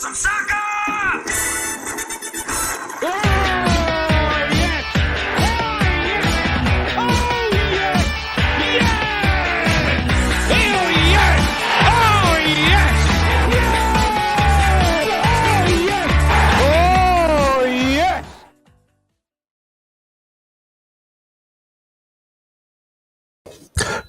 some soccer! Oh, yes! Oh, yes! Oh, yes! Yes! Oh, yes! Oh, yes! Oh, yes!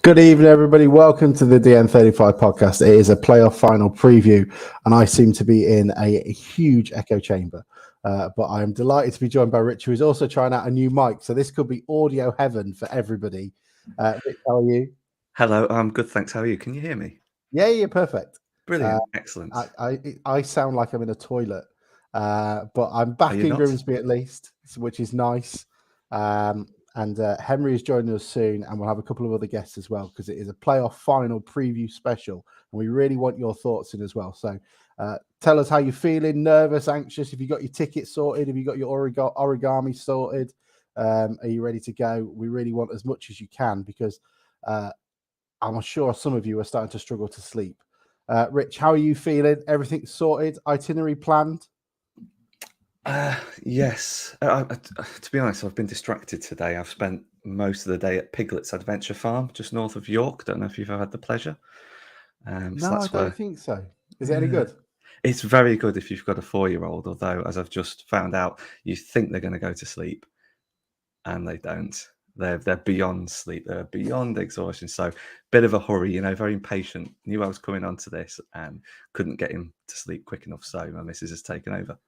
Good evening, everybody. Welcome to the DN35 podcast. It is a playoff final preview, and I seem to be in a huge echo chamber. But I am delighted to be joined by Rich, who is also trying out a new mic. So this could be audio heaven for everybody. Rich, how are you? Hello, I'm good, thanks. How are you? Can you hear me? Yeah, you're perfect. Brilliant, excellent. I sound like I'm in a toilet, but I'm back in not? Grimsby at least, which is nice. And Henry is joining us soon, and we'll have a couple of other guests as well, because it is a playoff final preview special, and we really want your thoughts in as well. So tell us how you're feeling, nervous, anxious, if you got your ticket sorted, if you got your origami sorted, are you ready to go? We really want as much as you can, because I'm sure some of you are starting to struggle to sleep. Rich, how are you feeling? Everything sorted? Itinerary planned? Yes. To be honest, I've been distracted today. I've spent most of the day at Piglet's Adventure Farm, just north of York. Don't know if you've ever had the pleasure. No, I don't think so. Is it any good? It's very good if you've got a 4-year-old, although, as I've just found out, you think they're going to go to sleep, and they don't. They're beyond sleep. They're beyond exhaustion. So, bit of a hurry, very impatient. Knew I was coming onto this and couldn't get him to sleep quick enough. So, my missus has taken over.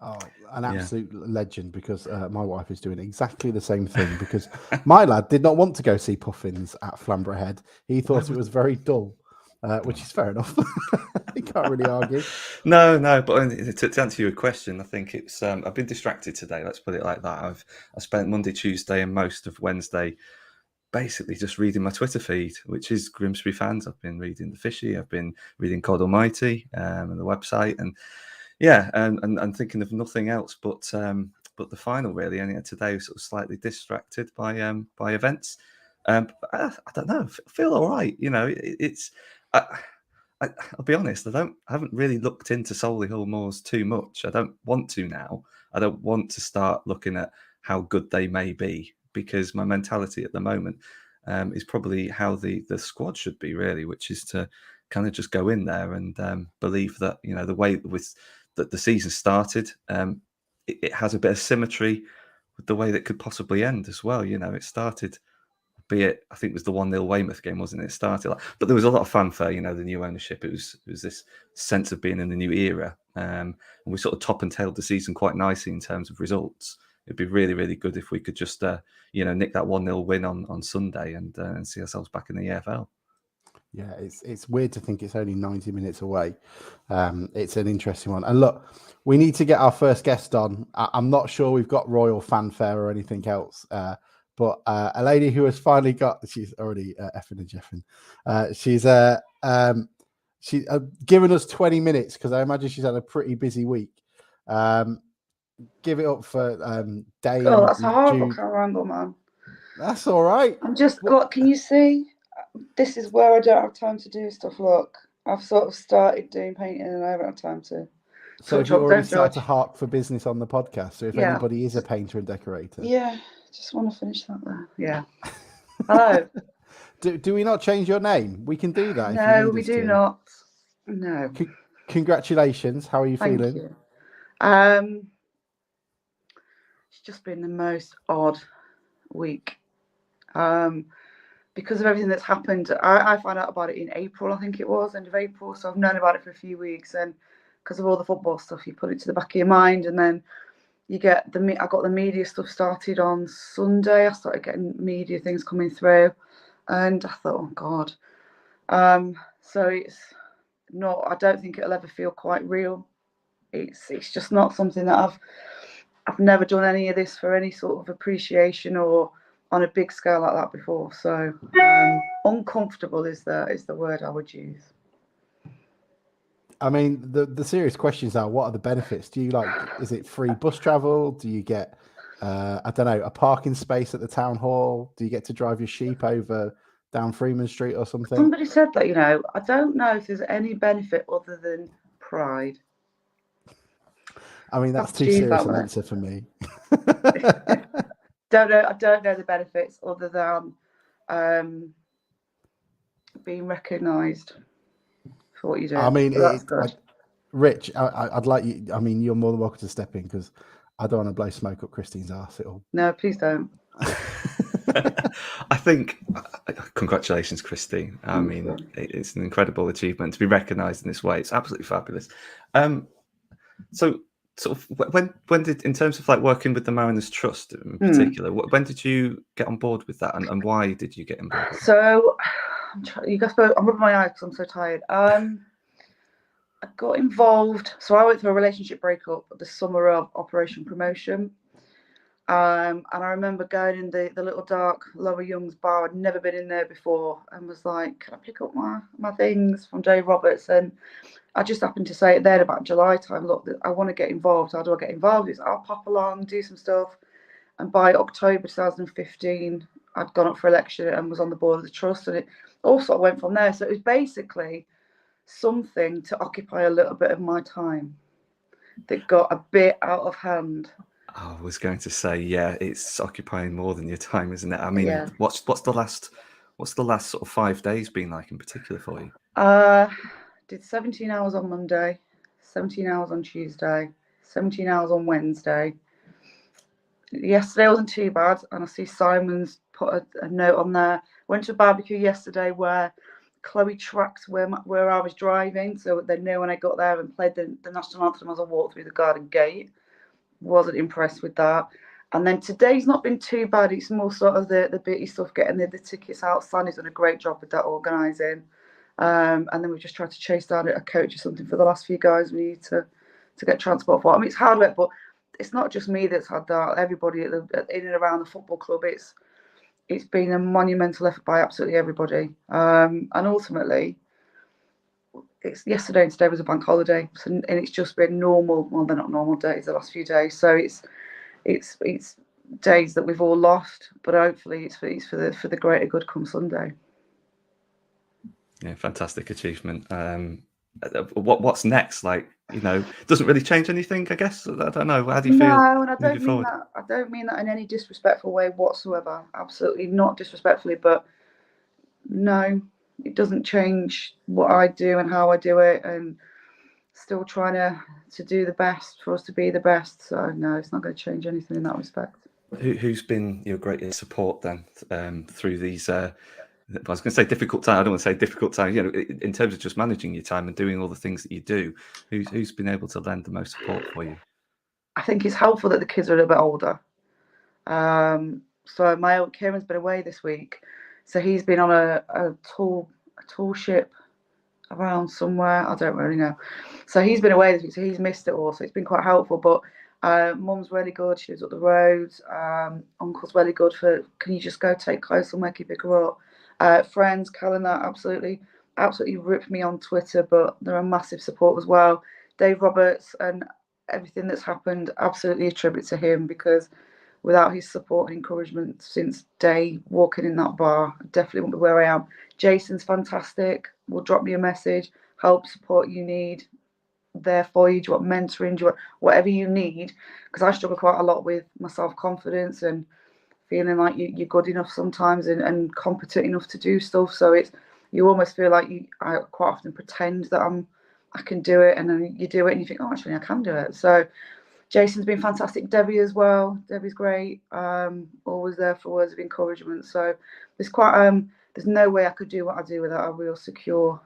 Oh, an absolute legend, because my wife is doing exactly the same thing, because my lad did not want to go see Puffins at Flamborough Head. He thought it was very dull, which is fair enough. You can't really argue. No, but to answer your question, I think it's I've been distracted today. Let's put it like that. I spent Monday, Tuesday, and most of Wednesday basically just reading my Twitter feed, which is Grimsby fans. I've been reading The Fishy. I've been reading Cod Almighty and the website, and and thinking of nothing else but the final really. And today I was sort of slightly distracted by events. I don't know. I feel all right. I'll be honest. I haven't really looked into Solihull Moors too much. I don't want to now. I don't want to start looking at how good they may be, because my mentality at the moment is probably how the squad should be really, which is to kind of just go in there and believe that the way that the season started, it has a bit of symmetry with the way that could possibly end as well. It started, be it, I think it was the 1-0 Weymouth game, wasn't it? It started but there was a lot of fanfare, the new ownership. It was this sense of being in the new era. And we sort of top and tailed the season quite nicely in terms of results. It'd be really, really good if we could just, nick that 1-0 win on Sunday and see ourselves back in the EFL. Yeah, it's weird to think it's only 90 minutes away. It's an interesting one. And look, we need to get our first guest on. I'm not sure we've got royal fanfare or anything else, but a lady who has finally she's already effing and jeffing. She's given us 20 minutes, because I imagine she's had a pretty busy week. Give it up for Dame. Oh, that's a horrible Jude. triangle, man. That's all right. I'm just can you see? This is where I don't have time to do stuff. Look, I've sort of started doing painting and I haven't had time to. So have you already started to hark for business on the podcast? So if anybody is a painter and decorator. Yeah, just want to finish that there. Yeah. Hello. Do we not change your name? We can do that. No, we do not. No. Congratulations. How are you feeling? You. It's just been the most odd week. Because of everything that's happened. I found out about it in April, I think it was, end of April. So I've known about it for a few weeks, and because of all the football stuff, you put it to the back of your mind, and then you get I got the media stuff started on Sunday. I started getting media things coming through, and I thought, oh God. So it's not. I don't think it'll ever feel quite real. It's just not something that I've never done any of this for any sort of appreciation or on a big scale like that before. So uncomfortable is the word I would use. I mean, the serious questions are, what are the benefits? Do you is it free bus travel? Do you get, I don't know, a parking space at the town hall? Do you get to drive your sheep over down Freeman Street or something? Somebody said that, I don't know if there's any benefit other than pride. I mean, that's too Choose serious that an way. answer for me. I don't know the benefits other than being recognised for what you do. I mean, So that's good. Rich, I'd like you. I mean, you're more than welcome to step in because I don't want to blow smoke up Christine's arse. It'll. No, please don't. I think, congratulations, Christine. I Thank mean, you. it's an incredible achievement to be recognised in this way. It's absolutely fabulous. So, sort of, when did, in terms of like working with the Mariners Trust in particular, when did you get on board with that, and why did you get on board with that? So, I'm rubbing my eyes because I'm so tired. I got involved. So I went through a relationship breakup the summer of Operation Promotion. And I remember going in the little dark Lower Youngs bar. I'd never been in there before, and was like, "Can I pick up my things from Dave Roberts?" And I just happened to say it then about July time. Look, I want to get involved. How do I get involved? It's I'll pop along, do some stuff. And by October 2015, I'd gone up for election and was on the board of the trust, and it all sort of went from there. So it was basically something to occupy a little bit of my time that got a bit out of hand. I was going to say, yeah, it's occupying more than your time, isn't it? I mean, Yeah. what's the last sort of 5 days been like in particular for you? Did 17 hours on Monday, 17 hours on Tuesday, 17 hours on Wednesday. Yesterday wasn't too bad, and I see Simon's put a note on there. Went to a barbecue yesterday where Chloe tracked where I was driving, so they know when I got there, and played the national anthem as I walked through the garden gate. Wasn't impressed with that. And then today's not been too bad. It's more sort of the bitty stuff, getting the tickets out. Sandy's done a great job with that organising. And then we've just tried to chase down a coach or something for the last few guys we need to get transport for. I mean, it's hard work, but it's not just me that's had that. Everybody in and around the football club, it's been a monumental effort by absolutely everybody. And ultimately, it's yesterday and today was a bank holiday, and it's just been normal. Well, they're not normal days the last few days, so it's days that we've all lost, but hopefully it's for the greater good come Sunday. Yeah, fantastic achievement. What's next? Like, doesn't really change anything, I guess. I don't know. How do you feel? No, and I don't moving mean forward? that. I don't mean that in any disrespectful way whatsoever. Absolutely not disrespectfully, but no, it doesn't change what I do and how I do it, and still trying to do the best for us to be the best. So no, it's not going to change anything in that respect. Who's been your greatest support then through these? I was going to say difficult time. I don't want to say difficult time. In terms of just managing your time and doing all the things that you do, who's been able to lend the most support for you? I think it's helpful that the kids are a little bit older. So my old Kieran's been away this week, so he's been on a tall ship around somewhere. I don't really know. So he's been away this week, so he's missed it all. So it's been quite helpful. But Mum's really good. She lives up the road. Uncle's really good for. Can you just go take clothes somewhere? Can you pick her up? Friends, Callan, that absolutely ripped me on Twitter, but they're a massive support as well. Dave Roberts and everything that's happened, absolutely attribute to him, because without his support and encouragement since day walking in that bar, I definitely wouldn't be where I am. Jason's fantastic. Will drop me a message, help, support you need, there for you. Do you want mentoring? Do you want whatever you need? Because I struggle quite a lot with my self-confidence and feeling like you're good enough sometimes and competent enough to do stuff. So you almost feel like I quite often pretend that I can do it, and then you do it and you think, oh, actually I can do it. So Jason's been fantastic. Debbie as well. Debbie's great. Always there for words of encouragement. So there's no way I could do what I do without a real secure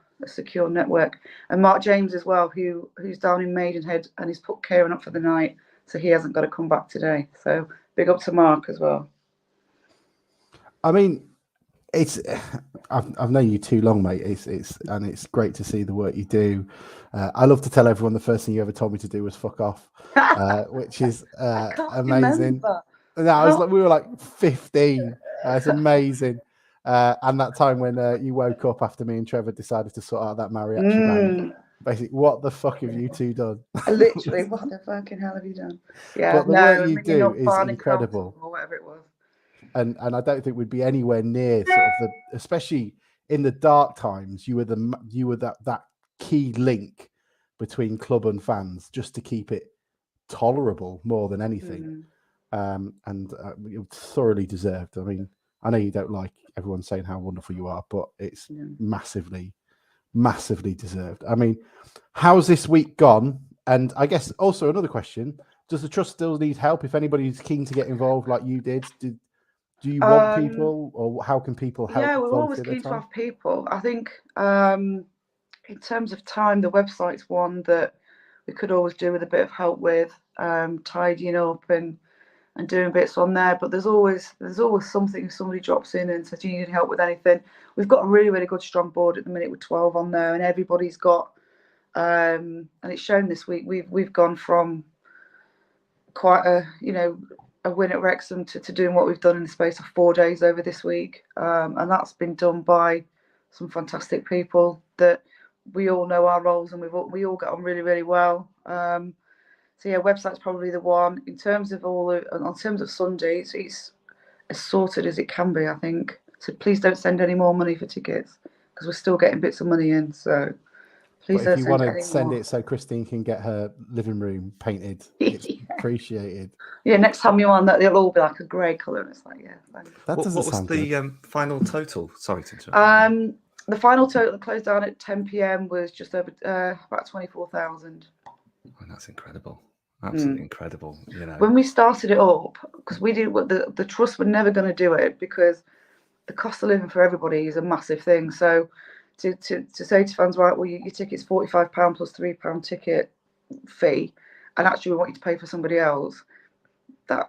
network. And Mark James as well, who's down in Maidenhead and he's put Kieran up for the night, so he hasn't got to come back today. So big up to Mark as well. I mean, I've known you too long, mate. It's great to see the work you do. I love to tell everyone the first thing you ever told me to do was fuck off, which is amazing. No, we were like 15. It's amazing. And that time when you woke up after me and Trevor decided to sort out that mariachi band. Basically, what the fuck have you two done? Literally, what the fucking hell have you done? Yeah, but the work you do is incredible, or whatever it was. And I don't think we'd be anywhere near sort of especially in the dark times. You were that key link between club and fans, just to keep it tolerable more than anything. And thoroughly deserved. I mean, I know you don't like everyone saying how wonderful you are, but it's massively deserved. I mean, how's this week gone? And I guess also another question: does the trust still need help? If anybody's keen to get involved, like you did, do you want people, or how can people help? Yeah, we're always keen to have people. I think in terms of time, the website's one that we could always do with a bit of help with tidying up and doing bits on there. But there's always something if somebody drops in and says, "Do you need help with anything?" We've got a really, really good strong board at the minute with 12 on there, and everybody's got and it's shown this week. We've gone from quite a win at Wrexham to doing what we've done in the space of 4 days over this week, and that's been done by some fantastic people that we all know our roles and we all get on really, really well. So yeah, website's probably the one. In terms of Sundays, it's as sorted as it can be, I think. So please don't send any more money for tickets because we're still getting bits of money in. So please don't send any more. If you want to send it so Christine can get her living room painted, it's appreciated. Yeah, next time you're on that, they'll all be like a grey colour, and it's like, yeah. What was the final total? Sorry to interrupt. The final total that closed down at 10 p.m. was just over about 24,000. Oh, that's incredible. Absolutely incredible. When we started it up, because we did the trust were never going to do it because the cost of living for everybody is a massive thing. So to say to fans, right, well, your ticket's £45 plus £3 ticket fee, and actually we want you to pay for somebody else. That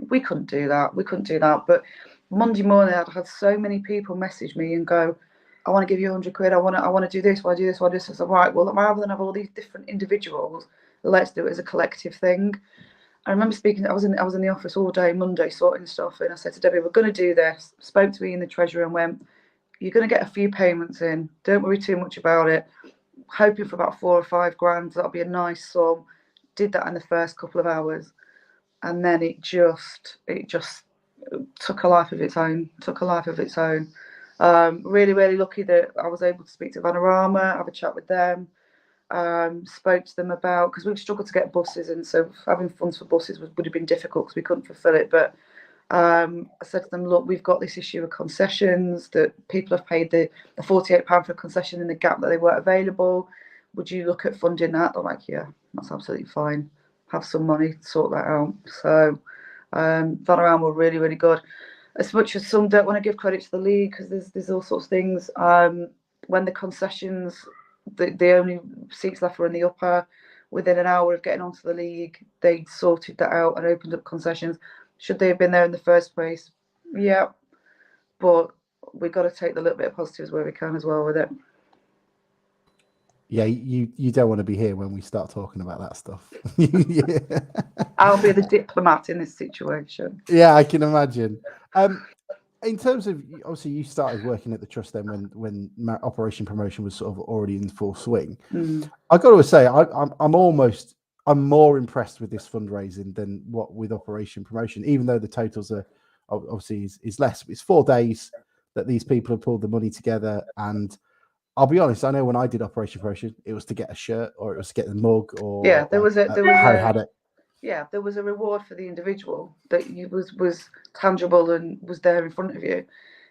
we couldn't do that. But Monday morning, I'd had so many people message me and go, "I want to give you £100. I want to do this. I want to do this. I want to do this." I said, right, well, rather than have all these different individuals, let's do it as a collective thing. I remember speaking. I was in the office all day Monday sorting stuff, and I said to Debbie, "We're going to do this." Spoke to Ian, the treasurer, and went, "You're going to get a few payments in. Don't worry too much about it." Hoping for about 4 or 5 grand. That'll be a nice sum. Did that in the first couple of hours, and then it just took a life of its own. Really, really lucky that I was able to speak to Vanarama, have a chat with them. Spoke to them about, because we've struggled to get buses, and so having funds for buses would have been difficult because we couldn't fulfil it. But I said to them, look, we've got this issue of concessions that people have paid the £48 for a concession in the gap that they weren't available. Would you look at funding that? They're like, yeah, that's absolutely fine. Have some money to sort that out. So Vanarama were really, really good. As much as some don't want to give credit to the league because there's all sorts of things. When the concessions, the only seats left were in the upper, within an hour of getting onto the league, they sorted that out and opened up concessions. Should they have been there in the first place? Yeah, but we've got to take the little bit of positives where we can as well with it. Yeah, you don't want to be here when we start talking about that stuff. I'll be the diplomat in this situation. Yeah, I can imagine. In terms of, obviously, you started working at the trust then when Operation Promotion was sort of already in full swing. I got to say, I'm more impressed with this fundraising than what with Operation Promotion, even though the totals are obviously is less. It's 4 days that these people have pulled the money together, and I'll be honest, I know when I did Operation Promotion, it was to get a shirt or it was to get the mug or there was Harry had it. Yeah, there was a reward for the individual that was tangible and was there in front of you.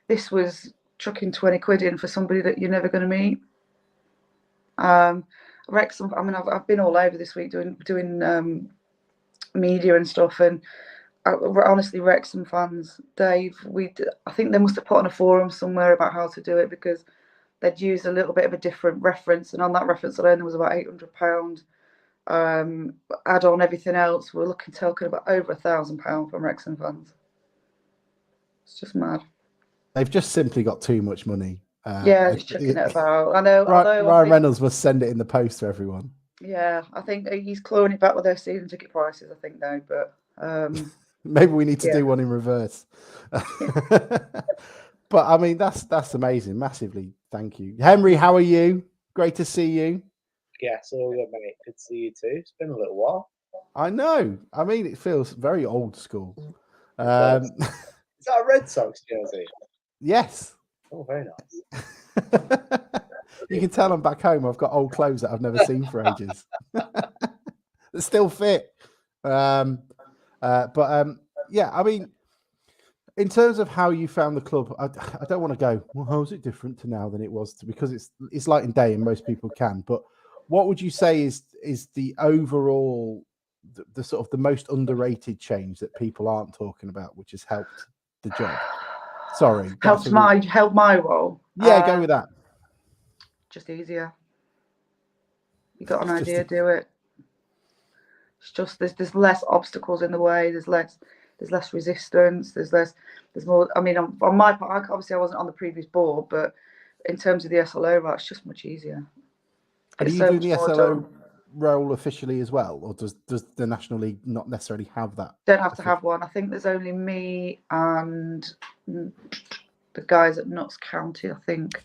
This was chucking 20 quid in for somebody that you're never going to meet. Wrexham, I mean, I've been all over this week doing media and stuff, and honestly, Wrexham fans, Dave, I think they must have put on a forum somewhere about how to do it because they'd used a little bit of a different reference, and on that reference alone there was about £800. Add on everything else, we're talking about over £1,000 from Wrexham fans. It's just mad. They've just simply got too much money. Just checking it about. I know. Ryan Reynolds must send it in the post to everyone. Yeah, I think he's clawing it back with their season ticket prices. I think though, but maybe we need to do one in reverse. But I mean, that's amazing. Massively, thank you, Henry. How are you? Great to see you. Yes, all good, mate. Good to see you too. It's been a little while. I know. I mean, it feels very old school. Is that a Red Sox jersey? Yes. Oh, very nice. You can tell I'm back home. I've got old clothes that I've never seen for ages. They still fit. Yeah, I mean, in terms of how you found the club, I don't want to go, well, how is it different to now than it was to, because it's light and day and most people can. But what would you say is the overall, the sort of the most underrated change that people aren't talking about, which has helped the job? Sorry. Helped my role. Yeah, go with that. Just easier. You got an It's idea, do it. It's just there's less obstacles in the way. There's less resistance. There's more. I mean, on my part, obviously I wasn't on the previous board, but in terms of the SLO role, it's just much easier. And are you doing the SLO role officially as well, or does the National League not necessarily have that? Don't have to have one. I think there's only me and the guys at Notts County. I think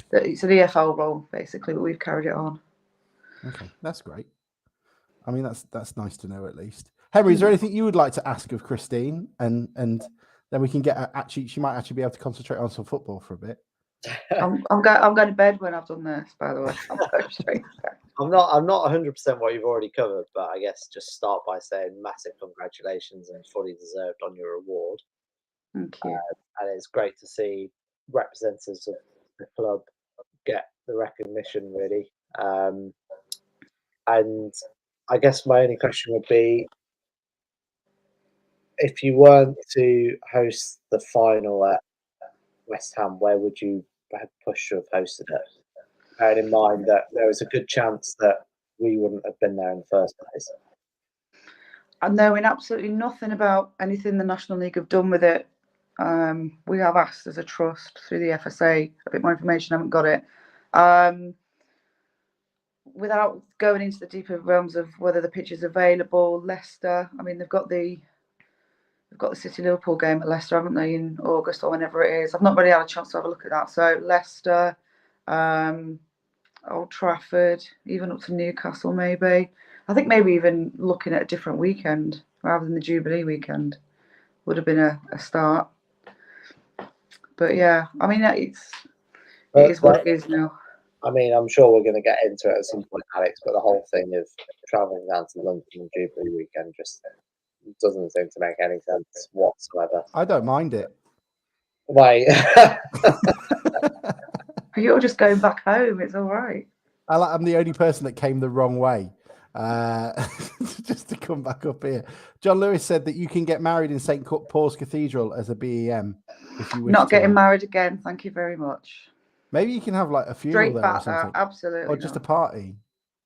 that it's an EFL role basically, but we've carried it on. Okay, that's great. I mean, that's nice to know at least. Henry, is there anything you would like to ask of Christine, and then we can get she might actually be able to concentrate on some football for a bit. I'm going to bed when I've done this. By the way, I'm going straight to bed. I'm not 100% what you've already covered, but I guess just start by saying massive congratulations and fully deserved on your award. Thank you. And it's great to see representatives of the club get the recognition, really. And I guess my only question would be, if you weren't to host the final at West Ham, where would you have pushed to have hosted it? Bearing in mind that there was a good chance that we wouldn't have been there in the first place. And knowing absolutely nothing about anything the National League have done with it, we have asked as a trust through the FSA a bit more information. I haven't got it. Without going into the deeper realms of whether the pitch is available, Leicester. I mean, they've got the City Liverpool game at Leicester, haven't they, in August or whenever it is? I've not really had a chance to have a look at that. So Leicester, Old Trafford, even up to Newcastle, maybe. I think maybe even looking at a different weekend rather than the Jubilee weekend would have been a start. But yeah, I mean, it is what it is now. I mean, I'm sure we're going to get into it at some point, Alex, but the whole thing of travelling down to London on Jubilee weekend just doesn't seem to make any sense whatsoever. I don't mind it. Why? You're just going back home. It's all right. I'm the only person that came the wrong way just to come back up here. John Lewis said that you can get married in St. Paul's Cathedral as a BEM if you wish. Not getting married again. Thank you very much. Maybe you can have like a funeral straight there back or something. Absolutely. Or just a party.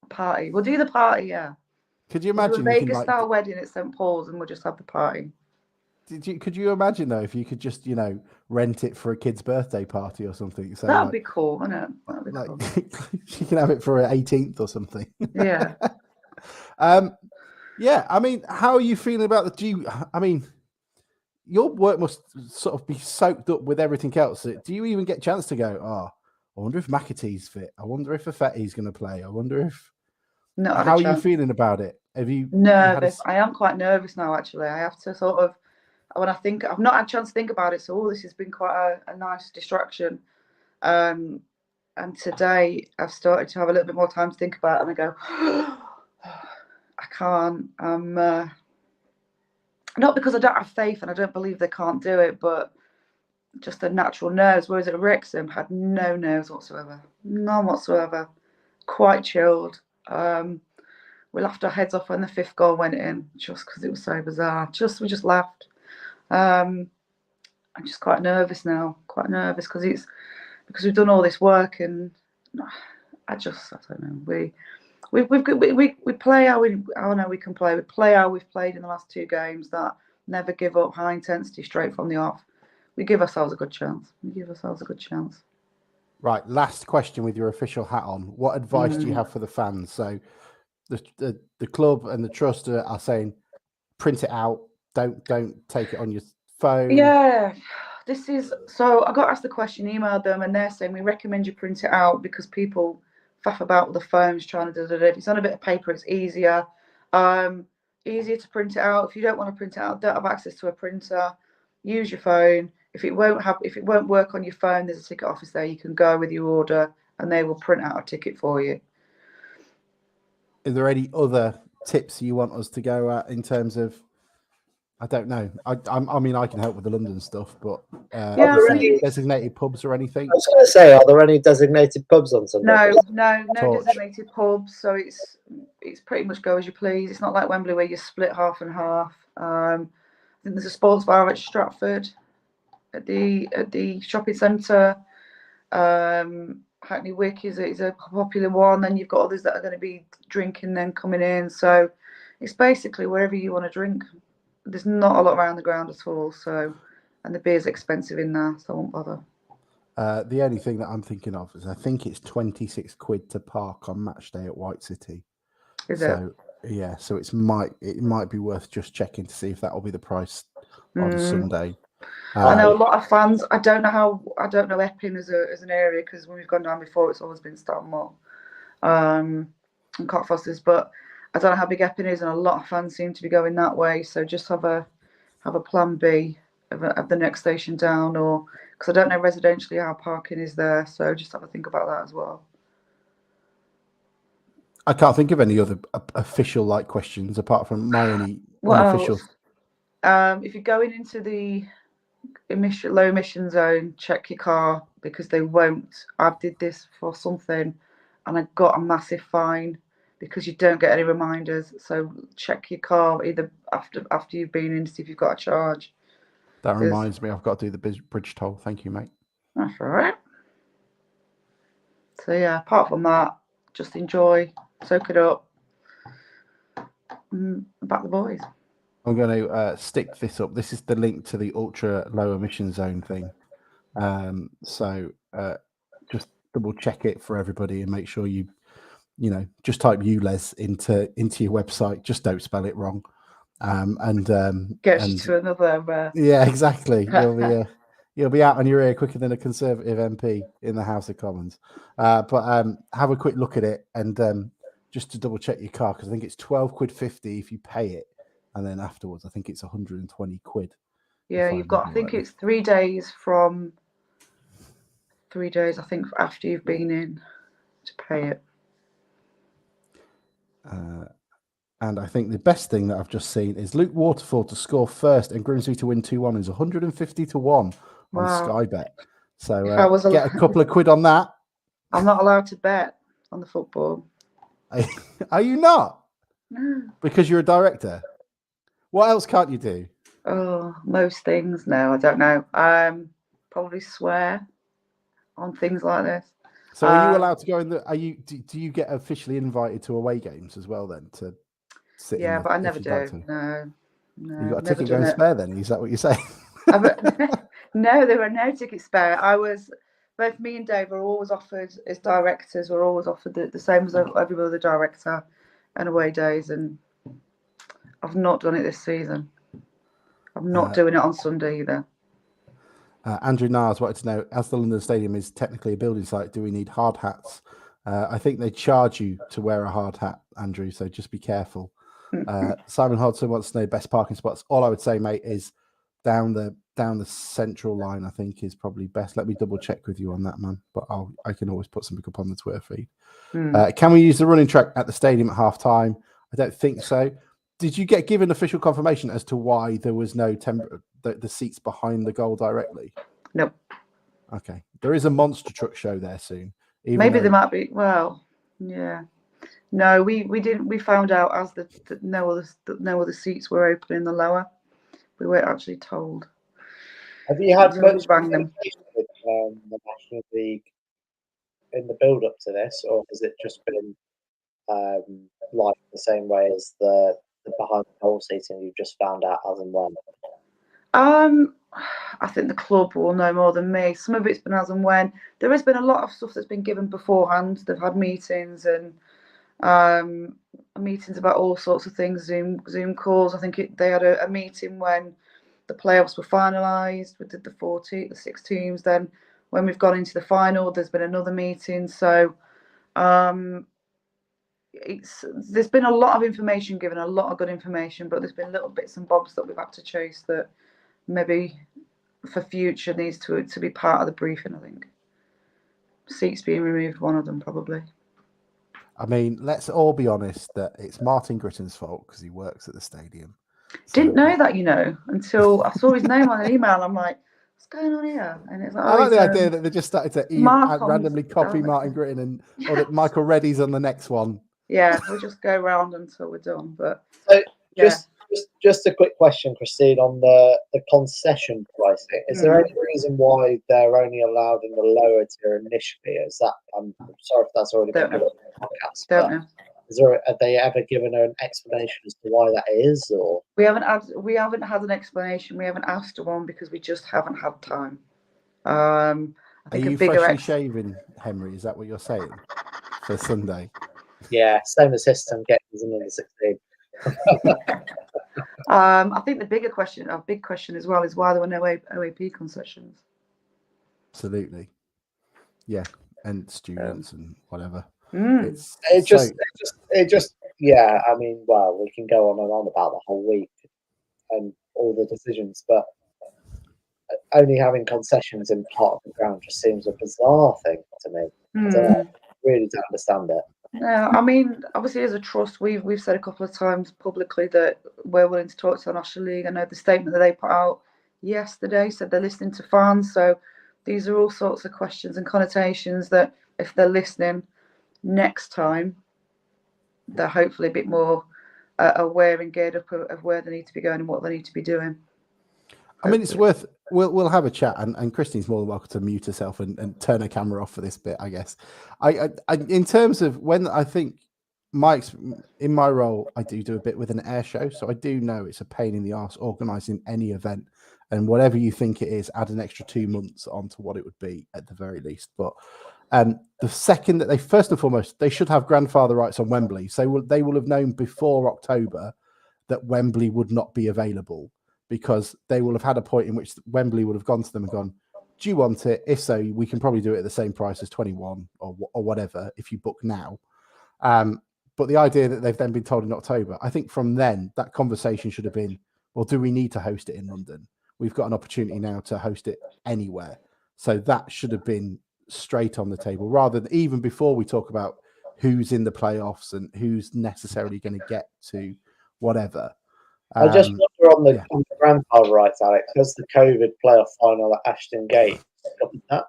Party. We'll do the party, yeah. Could you imagine? We'll do a Vegas-style wedding at St. Paul's and we'll just have the party. Could you imagine though if you could just rent it for a kid's birthday party or something? So that'd be cool, wouldn't it? That'd be cool. She can have it for her 18th or something. Yeah. Yeah. I mean, how are you feeling about I mean, your work must sort of be soaked up with everything else. Do you even get a chance to go, I wonder if McAtee's fit. I wonder if Affetti's going to play. I wonder if... How are you feeling about it? Have you... Nervous. I am quite nervous now, actually. I have to sort of... When I think... I've not had a chance to think about it, so this has been quite a nice distraction. And today, I've started to have a little bit more time to think about it, and I go, I can't. Not because I don't have faith and I don't believe they can't do it, but just the natural nerves. Whereas at Wrexham, had no nerves whatsoever. None whatsoever. Quite chilled. We laughed our heads off when the 5th goal went in, just because it was so bizarre. We just laughed. I'm just quite nervous now. Quite nervous because we've done all this work, and I don't know. We play how I know we can play. We play how we've played in the last 2 games. That never give up, high intensity, straight from the off. We give ourselves a good chance. Right. Last question with your official hat on. What advice do you have for the fans? So the club and the trust are saying, print it out. Don't take it on your phone. Yeah. So I got asked the question, emailed them, and they're saying we recommend you print it out because people faff about with the phones trying to do it. If it's on a bit of paper, it's easier. Easier to print it out. If you don't want to print it out, don't have access to a printer, use your phone. If it won't work on your phone, there's a ticket office there. You can go with your order and they will print out a ticket for you. Is there any other tips you want us to go at in terms of? I don't know. I mean, I can help with the London stuff, but Yeah, is I there mean, designated pubs or anything? I was going to say, are there any designated pubs on Sunday? no Torch. designated pubs. So it's pretty much go as you please. It's not like Wembley where you split half and half. I think there's a sports bar at Stratford, at the shopping centre. Hackney Wick is a popular one. Then you've got others that are going to be drinking then coming in. So it's basically wherever you want to drink. There's not a lot around the ground at all. So, and the beer's expensive in there, so I won't bother. The only thing that I'm thinking of is I think it's 26 quid to park on match day at White City. Is So yeah, so it might be worth just checking to see if that will be the price on Sunday. I know a lot of fans. I don't know Epping as an area because when we've gone down before, it's always been Stanmore, and Cockfosters. But I don't know how big Epping is, and a lot of fans seem to be going that way. So just have a plan B of the next station down, or because I don't know residentially how parking is there. So just have a think about that as well. I can't think of any other official like questions apart from my only unofficial. If you're going into the low emission zone, check your car because they won't. I did this for something and I got a massive fine because you don't get any reminders. So check your car either after you've been in to see if you've got a charge. That reminds me, I've got to do the bridge toll. Thank you, mate. That's all right. So yeah, apart from that, just enjoy, soak it up, back the boys. I'm going to stick this up. This is the link to the ultra low emission zone thing. So just double check it for everybody and make sure you just type ULEZ into your website. Just don't spell it wrong. Gets you to another. Yeah, exactly. You'll be out on your ear quicker than a Conservative MP in the House of Commons. But have a quick look at it and just to double check your car because I think it's £12.50 if you pay it. And then afterwards, I think it's 120 quid. Yeah, you've got, I think it's 3 days from 3 days, I think, after you've been in to pay it. And I think the best thing that I've just seen is Luke Waterfall to score first and Grimsby to win 2-1 is 150 to 1 on Sky Bet. So get a couple of quid on that. I'm not allowed to bet on the football. Are you not? No. Because you're a director? What else can't you do? Oh, most things. No, I don't know. Probably swear on things like this. So are you allowed to go in the? Do you get officially invited to away games as well then to sit? Yeah, in but I never do. No. You got a ticket going spare then? Is that what you're saying? No, there were no tickets spare. Both me and Dave were always offered as directors. We're always offered the same as every other director and away days, and I've not done it this season. I'm not doing it on Sunday either. Andrew Nars wanted to know, as the London Stadium is technically a building site, do we need hard hats? I think they charge you to wear a hard hat, Andrew, so just be careful. Simon Hodson wants to know best parking spots. All I would say, mate, is down the central line, I think, is probably best. Let me double check with you on that, man. But I can always put something up on the Twitter feed. Can we use the running track at the stadium at half time? I don't think so. Did you get given official confirmation as to why there was no the seats behind the goal directly? No. Okay. There is a monster truck show there soon. Maybe there might be. Well, yeah. No, we didn't. We found out as that no other seats were open in the lower. We weren't actually told. Have you had much communication with the National League in the build-up to this, or has it just been like the same way as the behind the goal seating you've just found out as and when? I think the club will know more than me. Some of it's been as and when. There has been a lot of stuff that's been given beforehand. They've had meetings and meetings about all sorts of things, Zoom calls. I think they had a meeting when the playoffs were finalised. We did the 6 teams. Then when we've gone into the final, there's been another meeting. So there's been a lot of information given, a lot of good information, but there's been little bits and bobs that we've had to chase that maybe for future needs to be part of the briefing. I think seats being removed, one of them probably. I mean, let's all be honest that it's Martin Gritton's fault because he works at the stadium. So, Didn't know that, until I saw his name on an email. I'm like, what's going on here? And it's like, I like the idea that they just started to Mark on randomly copy director. Martin Gritton, or that Michael Reddy's on the next one. Yeah, we'll just go round until we're done. But So yeah. just a quick question, Christine, on the concession pricing. Is there any reason why they're only allowed in the lower tier initially? Is that, I'm sorry if that's already been Don't covered know. in the podcast, Don't but know. have they ever given an explanation as to why that is, or? We haven't had an explanation. We haven't asked one because we just haven't had time. I Are think you freshly shaven, Henry? Is that what you're saying for Sunday? Yeah, same as system getting us in under 16. I think the big question as well, is why there were no OAP concessions. Absolutely, yeah, and students and whatever. It just yeah. I mean, well, we can go on and on about the whole week and all the decisions, but only having concessions in part of the ground just seems a bizarre thing to me. I really don't understand it. No, I mean, obviously as a trust, we've said a couple of times publicly that we're willing to talk to the National League. I know the statement that they put out yesterday said they're listening to fans. So these are all sorts of questions and connotations that if they're listening next time, they're hopefully a bit more aware and geared up of where they need to be going and what they need to be doing. I mean, it's worth. We'll have a chat, and Christine's more than welcome to mute herself and turn her camera off for this bit. I guess. I in terms of when I think in my role, I do a bit with an air show, so I do know it's a pain in the arse organising any event, and whatever you think it is, add an extra 2 months onto what it would be at the very least. But the second that first and foremost, they should have grandfather rights on Wembley, so they will have known before October that Wembley would not be available, because they will have had a point in which Wembley would have gone to them and gone, do you want it? If so, we can probably do it at the same price as 21 or whatever if you book now. But the idea that they've then been told in October, I think from then that conversation should have been, well, do we need to host it in London? We've got an opportunity now to host it anywhere. So that should have been straight on the table, rather than even before we talk about who's in the playoffs and who's necessarily going to get to whatever. I just wonder on the grandfather rights, Alex, has the COVID playoff final at Ashton Gate covered that?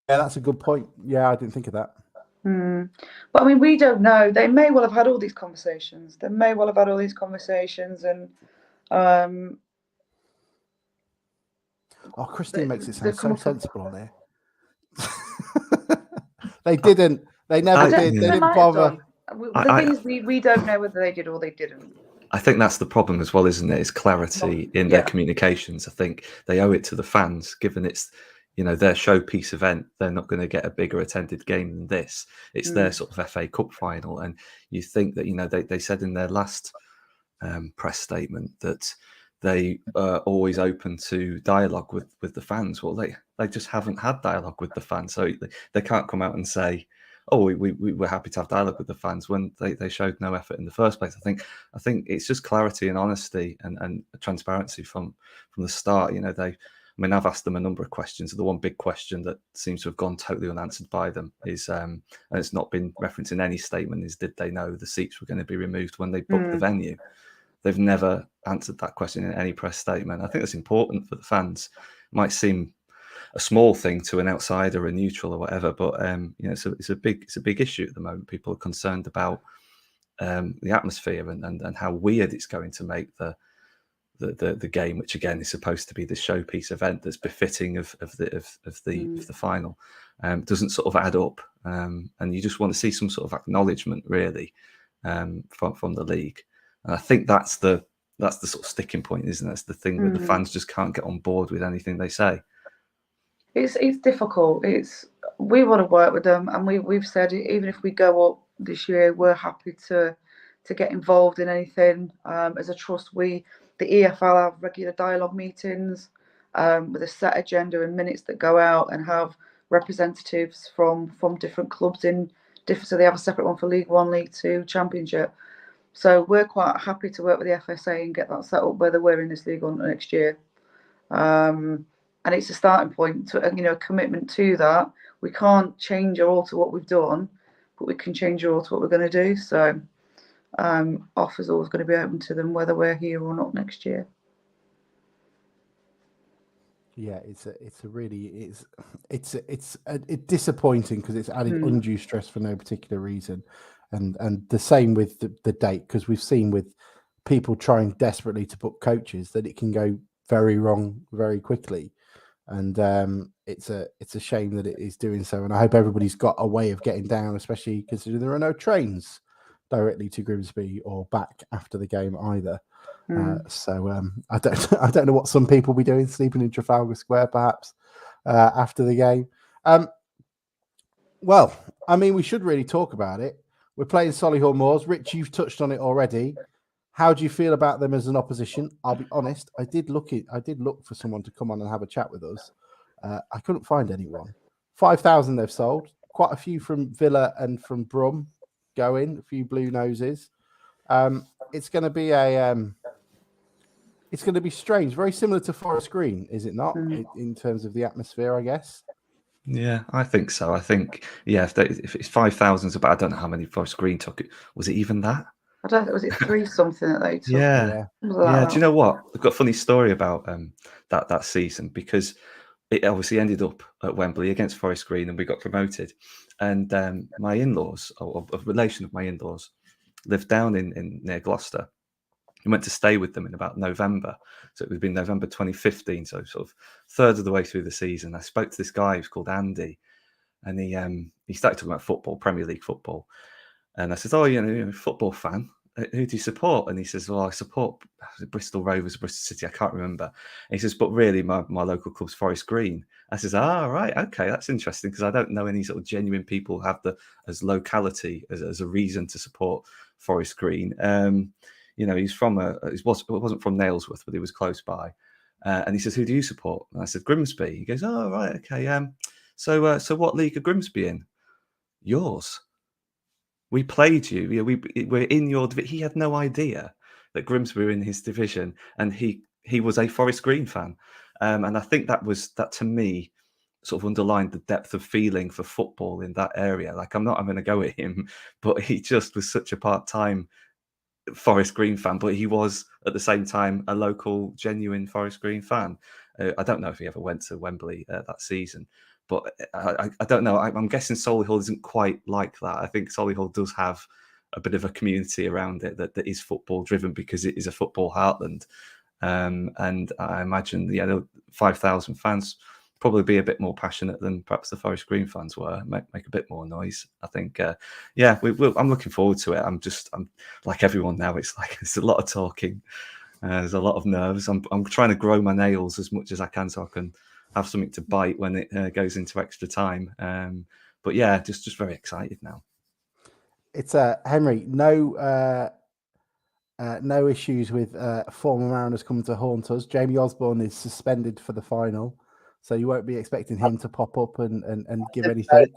Yeah, that's a good point. Yeah, I didn't think of that. But I mean, we don't know. They may well have had all these conversations. And Christine makes it sound so sensible on there. They didn't. They never did. They didn't bother. The thing is, we don't know whether they did or they didn't. I think that's the problem as well, isn't it? Is clarity in their communications. I think they owe it to the fans, given it's, their showpiece event. They're not going to get a bigger attended game than this. It's their sort of FA Cup final. And you think that, they said in their last press statement that they are always open to dialogue with the fans. Well, they just haven't had dialogue with the fans. So they can't come out and say, oh, we were happy to have dialogue with the fans when they showed no effort in the first place. I think it's just clarity and honesty and transparency from the start. I've asked them a number of questions. The one big question that seems to have gone totally unanswered by them is, and it's not been referenced in any statement, is did they know the seats were going to be removed when they booked the venue? They've never answered that question in any press statement. I think that's important for the fans. It might seem a small thing to an outsider, a neutral or whatever, but it's a big issue at the moment. People are concerned about the atmosphere and how weird it's going to make the game, which again is supposed to be the showpiece event that's befitting of the final. Doesn't sort of add up, and you just want to see some sort of acknowledgement really from the league. And I think that's the sort of sticking point, isn't it? It's the thing that the fans just can't get on board with anything they say. It's difficult. We want to work with them, and we've said even if we go up this year, we're happy to get involved in anything. As a trust, the EFL have regular dialogue meetings with a set agenda and minutes that go out, and have representatives from different clubs so they have a separate one for League One, League Two, Championship. So we're quite happy to work with the FSA and get that set up whether we're in this league or next year. And it's a starting point to a commitment to that. We can't change or alter what we've done. but we can change or alter what we're going to do. So offers always going to be open to them, whether we're here or not next year. Yeah, it's disappointing because it's added undue stress for no particular reason, and the same with the date, because we've seen with people trying desperately to book coaches that it can go very wrong very quickly, and it's a shame that it is doing so. And I hope everybody's got a way of getting down, especially considering there are no trains directly to Grimsby or back after the game either. So I don't know what some people will be doing, sleeping in Trafalgar Square perhaps after the game. Well, I mean, we should really talk about it. We're playing Solihull Moors. Rich, you've touched on it already. How do you feel about them as an opposition? I'll be honest, I did look for someone to come on and have a chat with us. I couldn't find anyone. 5,000 they've sold. Quite a few from Villa and from Brum going. A few blue noses. It's going to be it's going to be strange, very similar to Forest Green, is it not? In terms of the atmosphere, I guess. Yeah, I think so. I think if it's 5,000, but I don't know how many Forest Green took it. Was it even that? I don't think, was it 3 something that they took? Yeah. Do you know what? I've got a funny story about that season, because it obviously ended up at Wembley against Forest Green, and we got promoted. And my in-laws, or a relation of my in-laws, lived down in near Gloucester. I went to stay with them in about November. So it would have been November 2015, so sort of third of the way through the season. I spoke to this guy who's called Andy, and he started talking about football, Premier League football. And I said, "Oh, you're a football fan. Who do you support?" And he says, "Well, I support Bristol Rovers, Bristol City. I can't remember." And he says, "But really, my local club's Forest Green." I says, "Right, okay, that's interesting, because I don't know any sort of genuine people who have as locality as a reason to support Forest Green." He's from it wasn't from Nailsworth, but he was close by. And he says, "Who do you support?" And I said, "Grimsby." He goes, "Oh, right, okay. So what league are Grimsby in?" "Yours. We played you. We're in your division." He had no idea that Grimsby were in his division, and he was a Forest Green fan. And I think that to me sort of underlined the depth of feeling for football in that area. Like, I'm not having a go at him, but he just was such a part-time Forest Green fan, but he was at the same time a local, genuine Forest Green fan. I don't know if he ever went to Wembley that season, but I don't know. I'm guessing Solihull isn't quite like that. I think Solihull does have a bit of a community around it that is football driven, because it is a football heartland. And I imagine 5,000 fans probably be a bit more passionate than perhaps the Forest Green fans were, make a bit more noise. I think, I'm looking forward to it. I'm like everyone now. It's a lot of talking. There's a lot of nerves. I'm trying to grow my nails as much as I can, so I can have something to bite when it goes into extra time. But yeah, just very excited now. It's Henry. No issues with former Mariners coming to haunt us. Jamie Osborne is suspended for the final, so you won't be expecting him to pop up and give anything.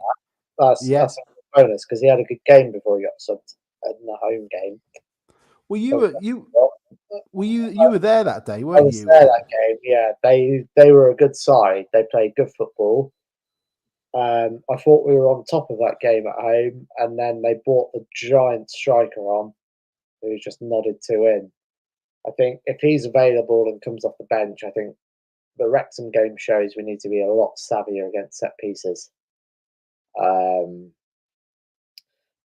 That's a bonus, because he had a good game before he got subbed in the home game. Well, you were there that day, weren't you? I was there that game. Yeah, they were a good side. They played good football. I thought we were on top of that game at home, and then they brought the giant striker on, who just nodded 2 in. I think if he's available and comes off the bench, I think the Wrexham game shows we need to be a lot savvier against set pieces.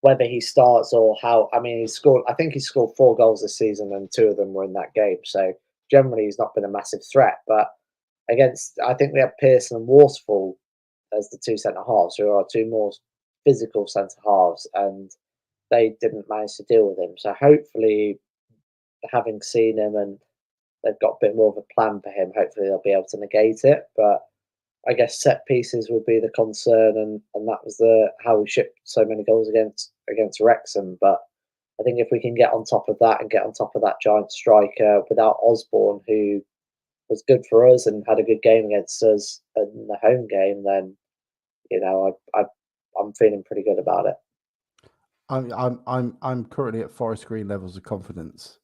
Whether he starts or how, I mean, I think he scored 4 goals this season, and 2 of them were in that game. So generally he's not been a massive threat, but I think we have Pearson and Waterfall as the 2 centre halves, who are 2 more physical centre halves, and they didn't manage to deal with him. So hopefully, having seen him and they've got a bit more of a plan for him, hopefully they'll be able to negate it. But I guess set pieces would be the concern, and that was how we shipped so many goals against Wrexham. But I think if we can get on top of that and get on top of that giant striker without Osborne, who was good for us and had a good game against us in the home game, then I'm feeling pretty good about it. I'm currently at Forest Green levels of confidence.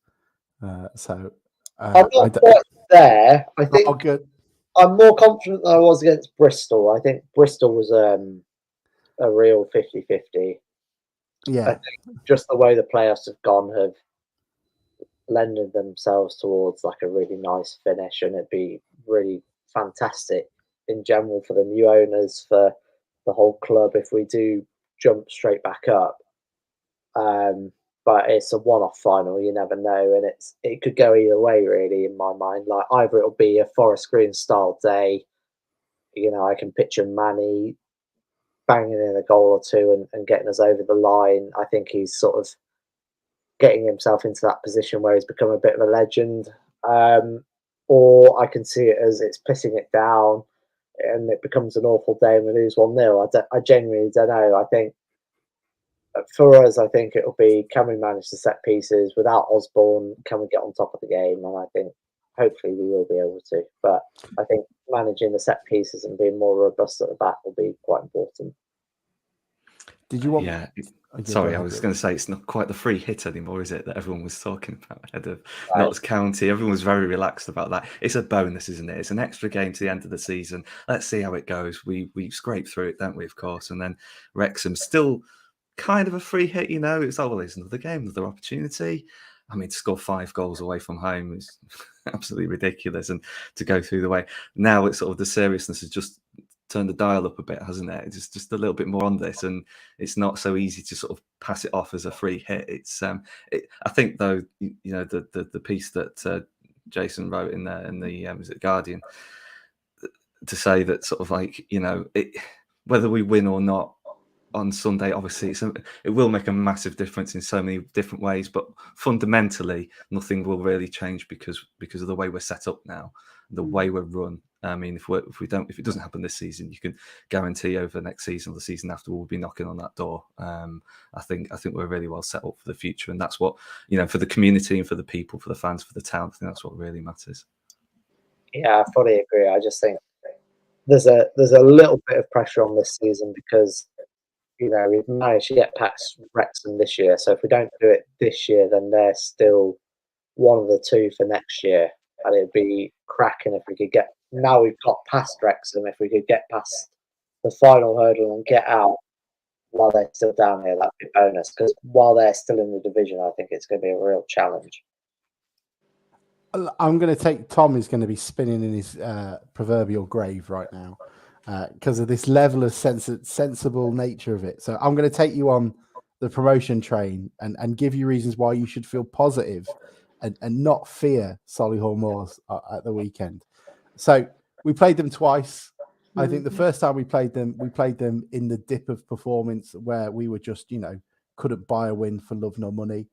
I'm not quite there. I think good. I'm more confident than I was against Bristol. I think Bristol was a real 50-50. Yeah, I think just the way the playoffs have gone have lended themselves towards like a really nice finish, and it'd be really fantastic in general for the new owners, for the whole club, if we do jump straight back up. Um, but it's a one-off final. You never know, and it could go either way, really. In my mind, like either it'll be a Forest Green style day. I can picture Manny banging in a goal or two and getting us over the line. I think he's sort of getting himself into that position where he's become a bit of a legend. Um, or I can see it as it's pissing it down and it becomes an awful day and we lose 1-0. I genuinely don't know. I think for us, I think it'll be, can we manage the set pieces without Osborne? Can we get on top of the game? And I think hopefully we will be able to. But I think managing the set pieces and being more robust at the back will be quite important. did you want? Yeah. Oh, yeah, go Sorry, I ahead, was Rick. going to say it's not quite the free hit anymore, is it? That everyone was talking about ahead of Right. Notts County. Everyone was very relaxed about that. It's a bonus, isn't it? It's an extra game to the end of the season. Let's see how it goes. We scrape through it, don't we? Of course, and then Wrexham still kind of a free hit. It's well, it's another game, another opportunity. I mean, to score 5 goals away from home is absolutely ridiculous, and to go through the way now, it's sort of the seriousness has just turned the dial up a bit, hasn't it? It's just a little bit more on this, and it's not so easy to sort of pass it off as a free hit. It's I think though, the piece that Jason wrote in the was it Guardian, to say that sort of like whether we win or not on Sunday, obviously it will make a massive difference in so many different ways, but fundamentally nothing will really change because of the way we're set up now, the way we're run. I mean, if it doesn't happen this season, you can guarantee over next season or the season after we'll be knocking on that door. I think we're really well set up for the future, and that's what for the community and for the people, for the fans, for the town. I think that's what really matters. Yeah, I fully agree. I just think there's a little bit of pressure on this season because we've managed to get past Wrexham this year. So if we don't do it this year, then they're still one of the two for next year, and it'd be cracking if we could get. Now we've got past Wrexham, if we could get past the final hurdle and get out while they're still down here, that'd be a bonus. Because while they're still in the division, I think it's going to be a real challenge. I'm going to take Tom is going to be spinning in his proverbial grave right now because of this level of sensible nature of it. So I'm going to take you on the promotion train and give you reasons why you should feel positive and not fear Solihull Moors at the weekend. So we played them twice. I think the first time we played them in the dip of performance where we were just, couldn't buy a win for love nor money.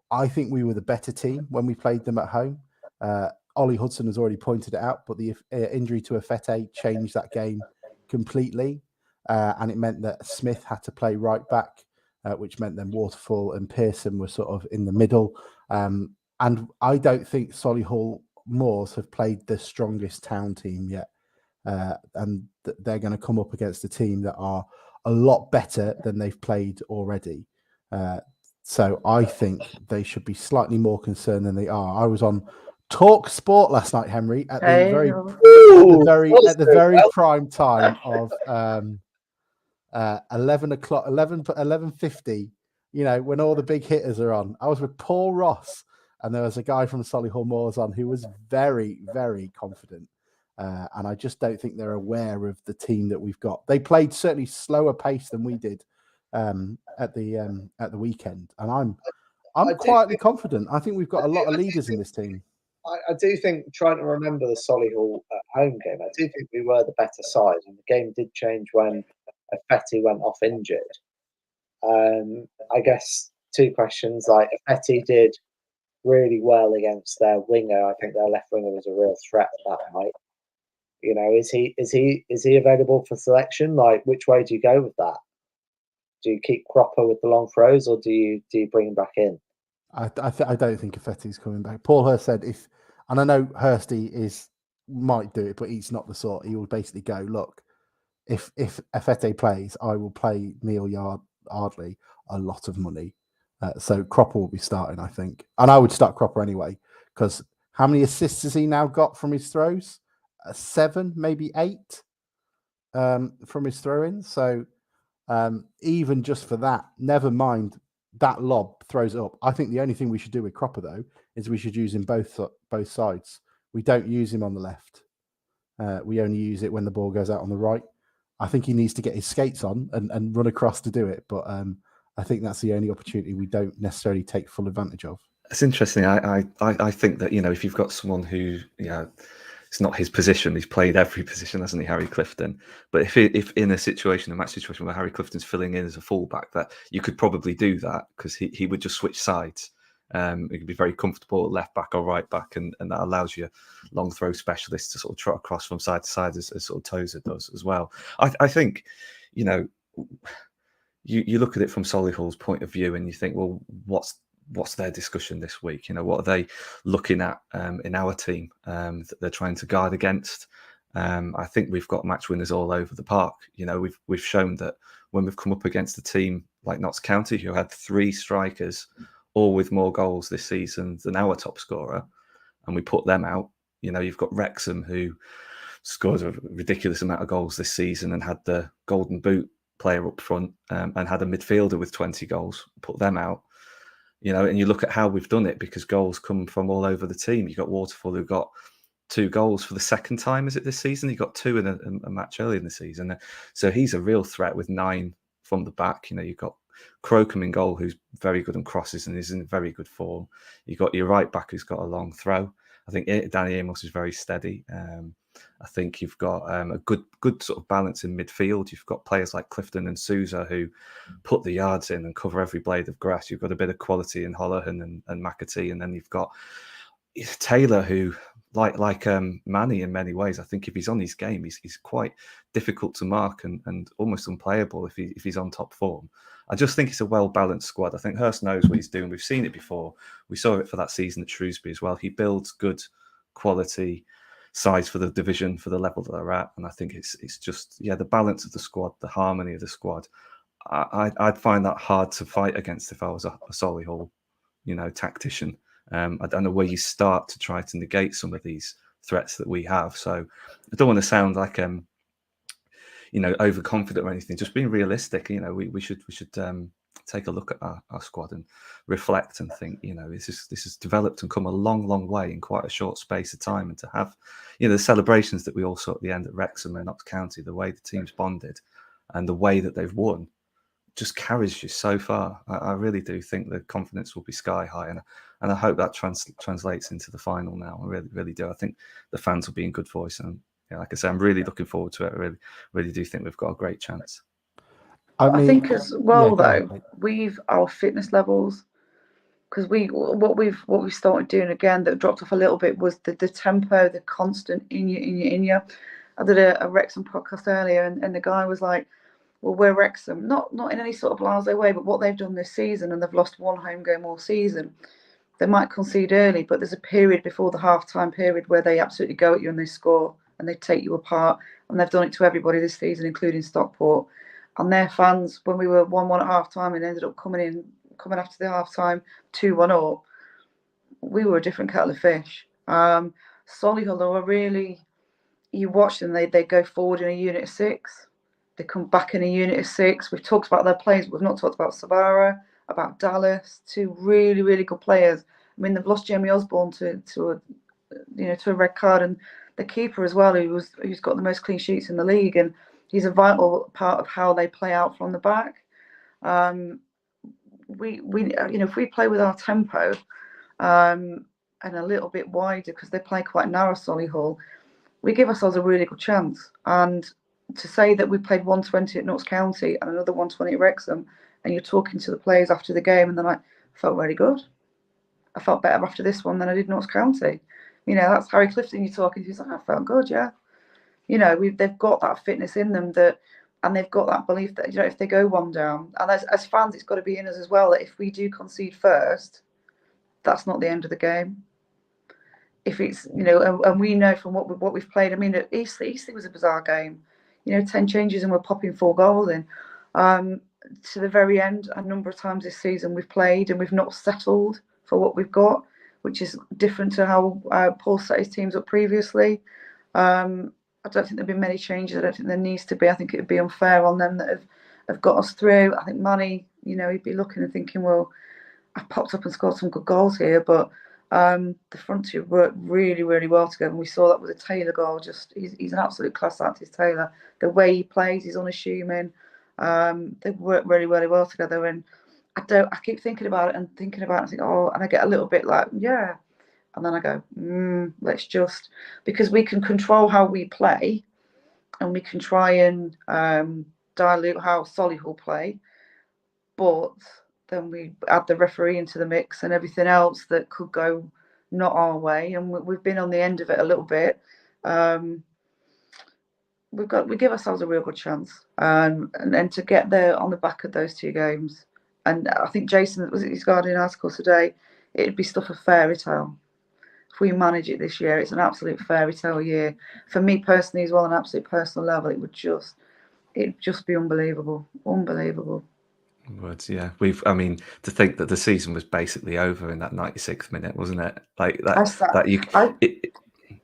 I think we were the better team when we played them at home. Ollie Hudson has already pointed it out, but the injury to Afete changed that game completely. And it meant that Smith had to play right back, which meant then Waterfall and Pearson were sort of in the middle. And I don't think Solihull Moors have played the strongest town team yet. And they're going to come up against a team that are a lot better than they've played already. So I think they should be slightly more concerned than they are. I was on Talk Sport last night, Henry, at the very prime time of 11 o'clock, 11:50. When all the big hitters are on. I was with Paul Ross, and there was a guy from Solihull Moors on who was very, very confident. And I just don't think they're aware of the team that we've got. They played certainly slower pace than we did at the weekend, and I'm quietly confident. I think we've got a lot of leaders in this team. I do think, trying to remember the Solihull home game, I do think we were the better side, and the game did change when Afeti went off injured. I guess 2 questions. Like, Afeti did really well against their winger. I think their left winger was a real threat that night. Is he available for selection? Like, which way do you go with that? Do you keep Cropper with the long throws, or do you bring him back in? I don't think Afeti's coming back. Paul Hurst said and I know Hursty might do it, but he's not the sort. He will basically go, look, if Afeti plays, I will pay Neil Yardley a lot of money. So Cropper will be starting, I think, and I would start Cropper anyway because how many assists has he now got from his throws? 7, maybe 8 from his throw-ins. So even just for that, never mind that lob throws it up. I think the only thing we should do with Cropper, though, is we should use him both sides. We don't use him on the left. We only use it when the ball goes out on the right. I think he needs to get his skates on and run across to do it. But I think that's the only opportunity we don't necessarily take full advantage of. It's interesting. I think that, if you've got someone who, it's not his position, he's played every position, hasn't he, Harry Clifton? But if in a match situation where Harry Clifton's filling in as a fullback, that you could probably do that because he would just switch sides. He could be very comfortable at left back or right back, and that allows your long throw specialists to sort of trot across from side to side as sort of Tozer does as well. I think, you look at it from Solihull's point of view and you think, well, what's their discussion this week? What are they looking at in our team that they're trying to guard against? I think we've got match winners all over the park. We've shown that when we've come up against a team like Notts County, who had 3 strikers, all with more goals this season than our top scorer, and we put them out. You've got Wrexham, who scored a ridiculous amount of goals this season and had the Golden Boot player up front and had a midfielder with 20 goals, put them out. And you look at how we've done it, because goals come from all over the team. You got Waterfall, who got 2 goals for the second time, is it this season? He got 2 in a match early in the season. So he's a real threat with 9 from the back. You've got Crocombe in goal, who's very good on crosses and is in very good form. You've got your right back, who's got a long throw. I think Danny Amos is very steady. I think you've got a good sort of balance in midfield. You've got players like Clifton and Sousa who put the yards in and cover every blade of grass. You've got a bit of quality in Holohan and McAtee, and then you've got Taylor, who, like Manny in many ways, I think if he's on his game, he's quite difficult to mark and almost unplayable if he's on top form. I just think it's a well-balanced squad. I think Hurst knows what he's doing. We've seen it before. We saw it for that season at Shrewsbury as well. He builds good quality size for the division, for the level that they're at. And I think it's just, the balance of the squad, the harmony of the squad. I'd find that hard to fight against if I was a Solihull, tactician. I don't know where you start to try to negate some of these threats that we have. So I don't want to sound like overconfident or anything. Just being realistic. We should take a look at our squad and reflect and think. This has developed and come a long, long way in quite a short space of time. And to have, the celebrations that we all saw at the end at Wrexham and Notts County, the way the teams bonded, and the way that they've won, just carries you so far. I really do think the confidence will be sky high, and I hope that translates into the final now. I really, really do. I think the fans will be in good voice, and like I say, I'm really looking forward to it. I really, really do think we've got a great chance. I think as well, though, our fitness levels, because what we've started doing again that dropped off a little bit was the tempo, the constant in you. I did a Wrexham podcast earlier, and the guy was like, well, we're Wrexham, not in any sort of blasé way, but what they've done this season, and they've lost 1 home game all season. They might concede early, but there's a period before the half-time period where they absolutely go at you and they score and they take you apart. And they've done it to everybody this season, including Stockport. And their fans, when we were 1-1 at half-time and ended up coming after the half-time 2-1 up, we were a different kettle of fish. Solihull are really, you watch them, they go forward in a unit of 6. They come back in a unit of 6. We've talked about their players, but we've not talked about Sabara, about Dallas, 2 really, really good players. I mean, they've lost Jamie Osborne to a red card, and the keeper as well, who's got the most clean sheets in the league, and he's a vital part of how they play out from the back. We if we play with our tempo and a little bit wider, because they play quite narrow, Solihull, we give ourselves a really good chance. And to say that we played 120 at Notts County and another 120 at Wrexham, and you're talking to the players after the game and they're like, I felt really good. I felt better after this one than I did Notts County. That's Harry Clifton you're talking to. He's like, I felt good, yeah. They've got that fitness in them, and they've got that belief that, if they go 1 down, and as fans, it's got to be in us as well, that if we do concede first, that's not the end of the game. If it's, and we know from what we've played, I mean, Eastleigh was a bizarre game. 10 changes and we're popping 4 goals in. To the very end, a number of times this season we've played and we've not settled for what we've got, which is different to how Paul set his teams up previously. I don't think there've been many changes. I don't think there needs to be. I think it would be unfair on them that have got us through. I think Manny, he'd be looking and thinking, well, I've popped up and scored some good goals here, but the front two worked really, really well together. And we saw that with the Taylor goal. He's an absolute class act, is Taylor. The way he plays, he's unassuming. They work really, really well together. And I keep thinking about it and thinking about it. I think, and I get a little bit like, yeah. And then I go, let's just, because we can control how we play, and we can try and dilute how Solihull play, but then we add the referee into the mix and everything else that could go not our way, and we've been on the end of it a little bit. We give ourselves a real good chance, and to get there on the back of those two games, and I think Jason, was it his Guardian article today? It'd be stuff of fairy tale if we manage it this year. It's an absolute fairy tale year for me personally as well, on an absolute personal level. It'd just be unbelievable. Words, yeah. To think that the season was basically over in that 96th minute, wasn't it? Like that.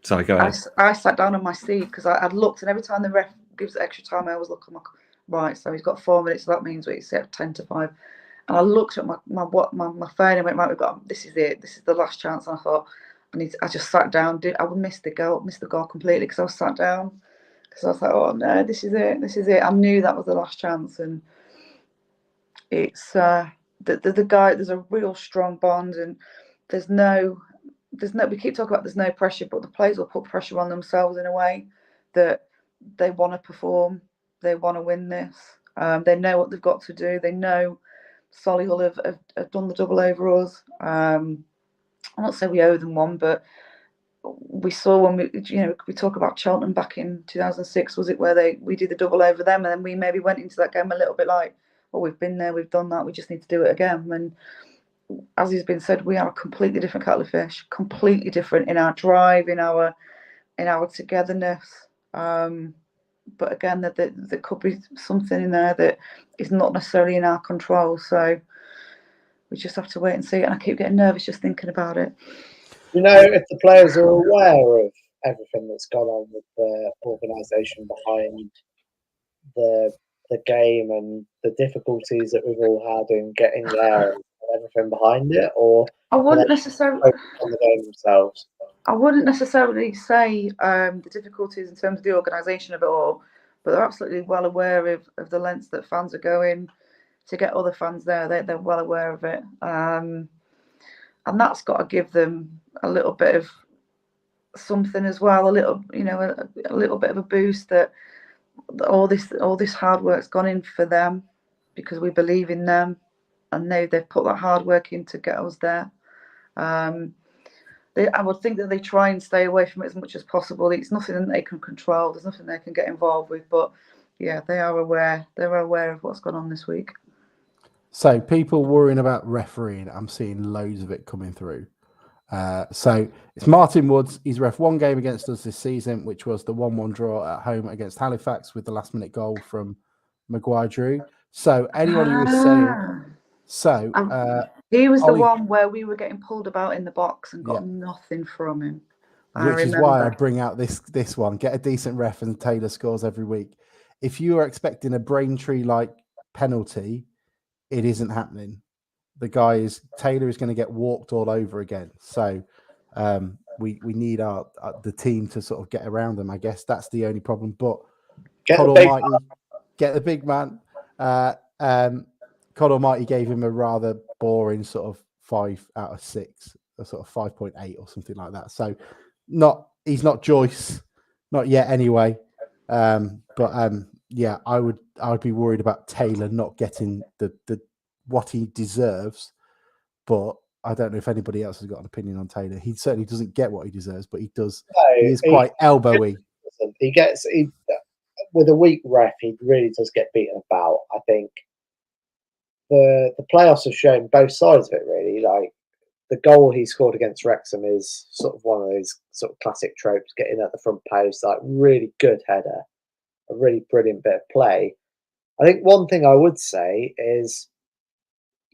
Sorry, go ahead. I sat down on my seat because I'd looked, and every time the ref gives extra time, I always look at right. So he's got 4 minutes. So that means we set 10-5. And I looked at my phone and went, right, this is it. This is the last chance. And I thought, I just sat down. I would miss the goal completely because I was sat down. Because I was like, oh no, this is it. I knew that was the last chance, and it's the guy. There's a real strong bond, and there's no. We keep talking about there's no pressure, but the players will put pressure on themselves in a way that they want to perform. They want to win this. They know what they've got to do. They know Solihull have done the double over us. I'm not saying we owe them one, but we saw when we talk about Cheltenham back in 2006, was it where we did the double over them, and then we maybe went into that game a little bit like, we've been there, we've done that, we just need to do it again. And as has been said, we are a completely different kettle of fish, completely different in our drive, in our togetherness. But again, there could be something in there that is not necessarily in our control. So we just have to wait and see. And I keep getting nervous just thinking about it. If the players are aware of everything that's gone on with the organisation behind the game and the difficulties that we've all had in getting there and everything behind it, or I wouldn't necessarily on the game themselves? I wouldn't necessarily say the difficulties in terms of the organisation of it all, but they're absolutely well aware of the lengths that fans are going to get other fans there. They're well aware of it, and that's got to give them a little bit of something as well, a little bit of a boost that all this hard work's gone in for them because we believe in them, and they've put that hard work in to get us there. I would think that they try and stay away from it as much as possible. It's nothing that they can control. There's nothing they can get involved with. But yeah, they are aware. They're aware of what's gone on this week. So people worrying about refereeing, I'm seeing loads of it coming through. So it's Martin Woods. He's ref one game against us this season, which was the 1-1 draw at home against Halifax with the last-minute goal from Maguire Drew. So anyone who was saying... he was the one where we were getting pulled about in the box and got nothing from him. Which is why I bring out this one. Get a decent ref and Taylor scores every week. If you are expecting a Braintree-like penalty, it isn't happening. The guy Taylor is going to get walked all over again. So we need the team to sort of get around them. I guess that's the only problem. But get the big man. God Almighty gave him a rather boring sort of 5 out of 6, a sort of 5.8 or something like that. So he's not Joyce, not yet anyway. Yeah, I would be worried about Taylor not getting the what he deserves. But I don't know if anybody else has got an opinion on Taylor. He certainly doesn't get what he deserves, but he does. No, he is quite elbowy. He with a weak ref, he really does get beaten about. I think the playoffs have shown both sides of it, really. Like the goal he scored against Wrexham is sort of one of those sort of classic tropes, getting at the front post, like really good header, a really brilliant bit of play. I think one thing I would say is,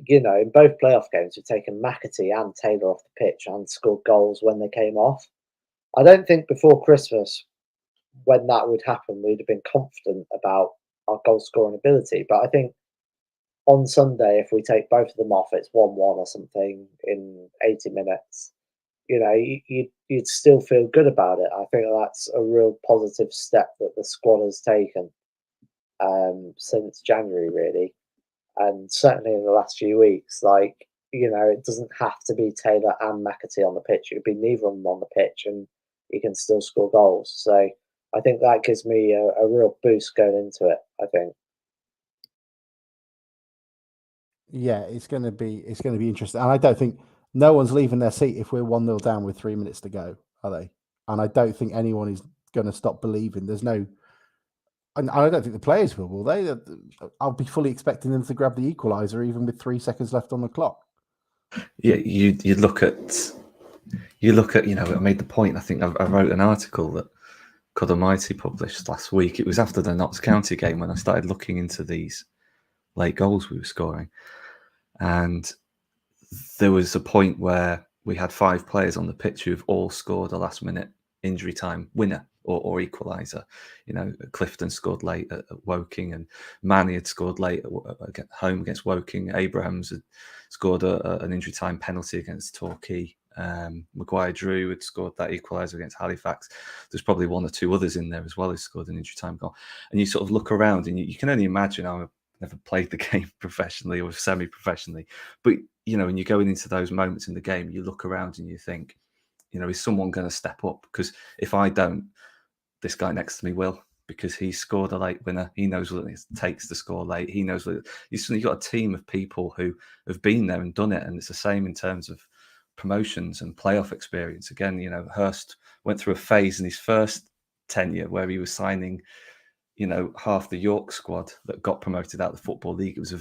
in both playoff games, we've taken McAtee and Taylor off the pitch and scored goals when they came off. I don't think before Christmas, when that would happen, we'd have been confident about our goal scoring ability. But I think on Sunday, if we take both of them off, it's 1-1 or something in 80 minutes. You'd still feel good about it. I think that's a real positive step that the squad has taken since January, really, and certainly in the last few weeks. It doesn't have to be Taylor and McAtee on the pitch. It could be neither of them on the pitch, and you can still score goals. So I think that gives me a real boost going into it. I think. Yeah, it's going to be interesting, and I don't think no one's leaving their seat if we're 1-0 down with 3 minutes to go, are they? And I don't think anyone is going to stop believing. There's no, and I don't think the players will they? I'll be fully expecting them to grab the equaliser even with 3 seconds left on the clock. Yeah, you look at I made the point. I think I wrote an article that Cod Almighty published last week. It was after the Notts County game when I started looking into these late goals we were scoring, and there was a point where we had 5 players on the pitch who've all scored a last minute injury time winner or equaliser. Clifton scored late at Woking, and Manny had scored late at home against Woking. Abrahams had scored an injury time penalty against Torquay. Maguire Drew had scored that equaliser against Halifax. There's probably 1 or 2 others in there as well who scored an injury time goal. And you sort of look around and you can only imagine. I've never played the game professionally or semi-professionally, but when you're going into those moments in the game, you look around and you think, is someone going to step up? Because if I don't, this guy next to me will, because he scored a late winner. He knows what it takes to score late. He knows what you've got a team of people who have been there and done it. And it's the same in terms of promotions and playoff experience. Again, Hurst went through a phase in his first tenure where he was signing, half the York squad that got promoted out of the Football League. It was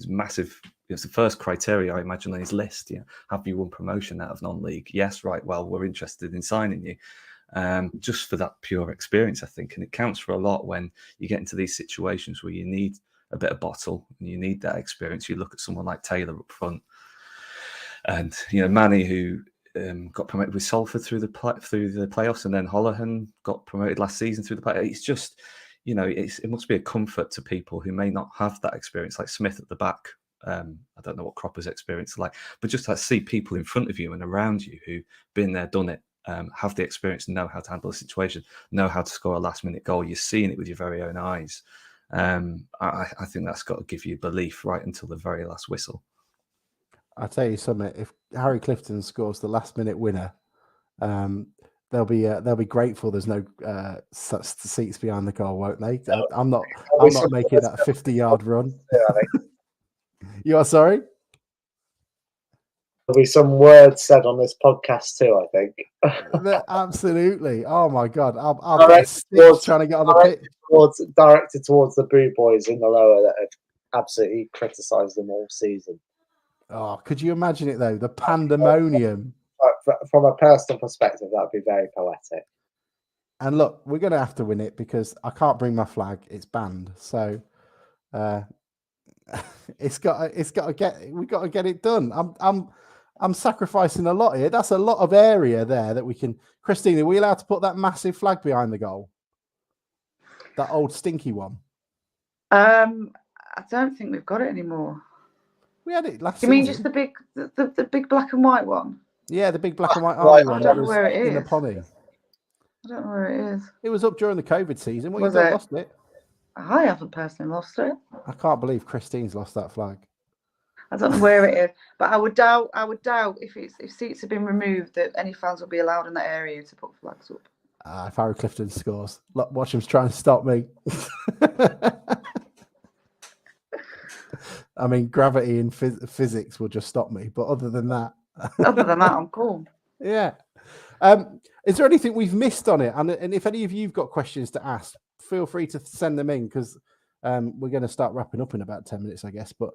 massive. It was the first criteria, I imagine, on his list. Have you won promotion out of non-league? Yes, right. Well, we're interested in signing you. Just for that pure experience, I think. And it counts for a lot when you get into these situations where you need a bit of bottle and you need that experience. You look at someone like Taylor up front, and Manny, who got promoted with Salford through the playoffs, and then Holohan got promoted last season through the playoffs. It's just, it must be a comfort to people who may not have that experience, like Smith at the back. I don't know what Cropper's experience is like, but just to see people in front of you and around you who've been there, done it, have the experience, know how to handle the situation, know how to score a last-minute goal. You're seeing it with your very own eyes. I think that's got to give you belief right until the very last whistle. I'll tell you something. If Harry Clifton scores the last-minute winner, they'll be grateful. There's no such seats behind the goal, won't they? I'm not making that 50-yard run. You are sorry? There'll be some words said on this podcast too, I think. Absolutely. Oh my God. I'll get a stick trying to get on the pitch. Directed towards the Boo Boys in the lower that have absolutely criticised them all season. Oh, could you imagine it though? The pandemonium. From a personal perspective, that would be very poetic. And look, we're going to have to win it because I can't bring my flag; it's banned. So, we've got to get it done. I'm sacrificing a lot here. That's a lot of area there that we can. Christine, are we allowed to put that massive flag behind the goal? That old stinky one. I don't think we've got it anymore. We had it last season. You mean just the big black and white one? Yeah, the big black and white army one. I don't know where it is. In the pony. I don't know where it is. It was up during the COVID season. What, Was you it? Lost it? I haven't personally lost it. I can't believe Christine's lost that flag. I don't know where it is, but I would doubt if seats have been removed that any fans will be allowed in that area to put flags up. If Harry Clifton scores, look, watch him trying to stop me. I mean, gravity and physics will just stop me. But other than that, I'm cool. Yeah. Is there anything we've missed on it? And if any of you've got questions to ask, feel free to send them in because we're going to start wrapping up in about 10 minutes, I guess. But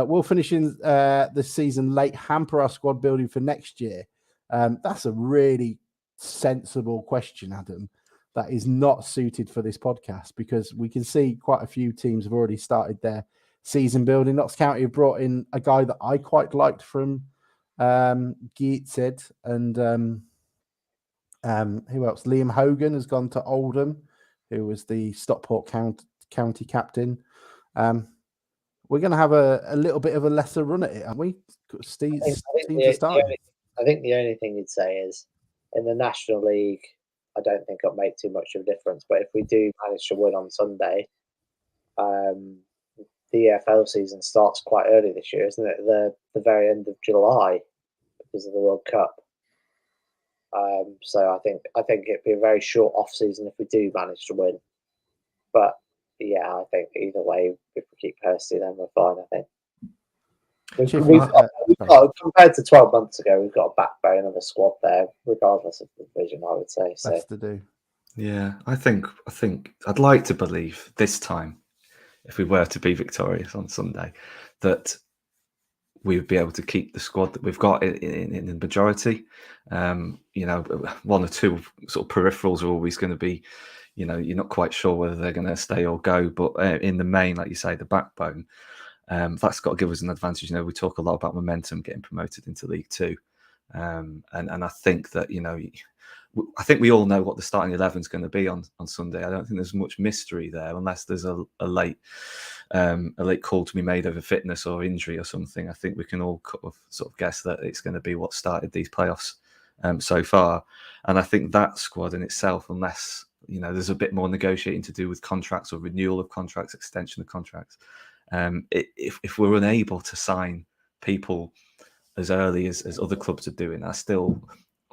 we'll finish in this season late, hamper our squad building for next year. That's a really sensible question, Adam. That is not suited for this podcast because we can see quite a few teams have already started their season building. Notts County have brought in a guy that I quite liked from Gateshead, and who else? Liam Hogan has gone to Oldham, who was the Stockport county captain. We're going to have a little bit of a lesser run at it, aren't we? Steve, teams are starting. I think the only thing you'd say is in the National League, I don't think it'll make too much of a difference. But if we do manage to win on Sunday, the EFL season starts quite early this year, isn't it? The very end of July because of the World Cup. So I think it'd be a very short off season if we do manage to win. But yeah, I think either way, if we keep Kirsty, then we're fine. I think. Compared to 12 months ago, we've got a backbone of a squad there, regardless of the division, I would say. So. Best to do. Yeah, I think I'd like to believe this time, if we were to be victorious on Sunday, that we would be able to keep the squad that we've got in the majority. One or two sort of peripherals are always going to be, you're not quite sure whether they're going to stay or go. But in the main, like you say, the backbone, that's got to give us an advantage. We talk a lot about momentum getting promoted into League Two. And I think that, I think we all know what the starting 11 is going to be on Sunday. I don't think there's much mystery there unless there's a late call to be made over fitness or injury or something. I think we can all sort of guess that it's going to be what started these playoffs so far. And I think that squad in itself, unless, there's a bit more negotiating to do with contracts or renewal of contracts, extension of contracts, if we're unable to sign people as early as other clubs are doing, I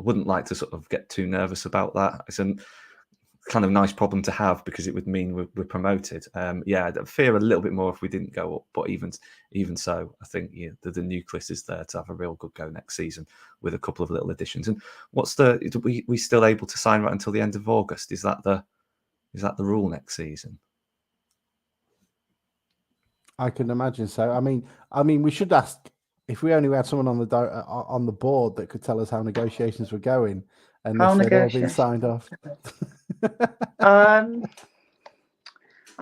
wouldn't like to sort of get too nervous about that. It's a kind of nice problem to have because it would mean we're promoted. I'd fear a little bit more if we didn't go up, but even so, I think the nucleus is there to have a real good go next season with a couple of little additions. And we still able to sign right until the end of August? Is that the rule next season? I can imagine so. I mean, we should ask if we only had someone on the board that could tell us how negotiations were going, and if they'd all been signed off. I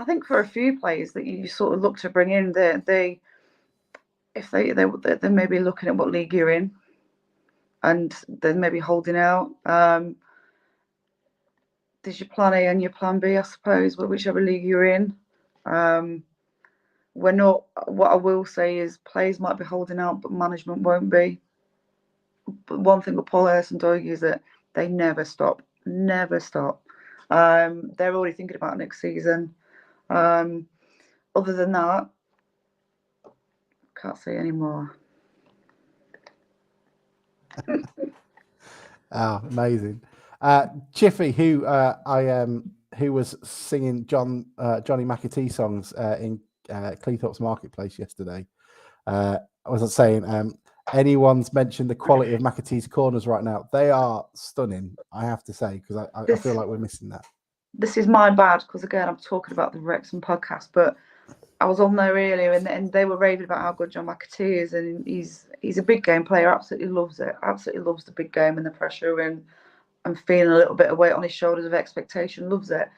think for a few players that you sort of look to bring in, they may be looking at what league you're in, and then maybe holding out. There's your plan A and your plan B, I suppose, but whichever league you're in. We're not. What I will say is players might be holding out, but management won't be. But one thing with Paul Hurst-Doig is that they never stop. Never stop. They're already thinking about next season. Other than that, can't say any more. Amazing. Chiffy, who was singing Johnny McAtee songs in Cleethorpes Marketplace yesterday. I wasn't saying anyone's mentioned the quality of McAtee's corners right now. They are stunning, I have to say, because I feel like we're missing that. This is my bad, because again, I'm talking about the Wrexham podcast, but I was on there earlier and they were raving about how good John McAtee is, and he's a big game player, absolutely loves it, absolutely loves the big game and the pressure and feeling a little bit of weight on his shoulders of expectation, loves it.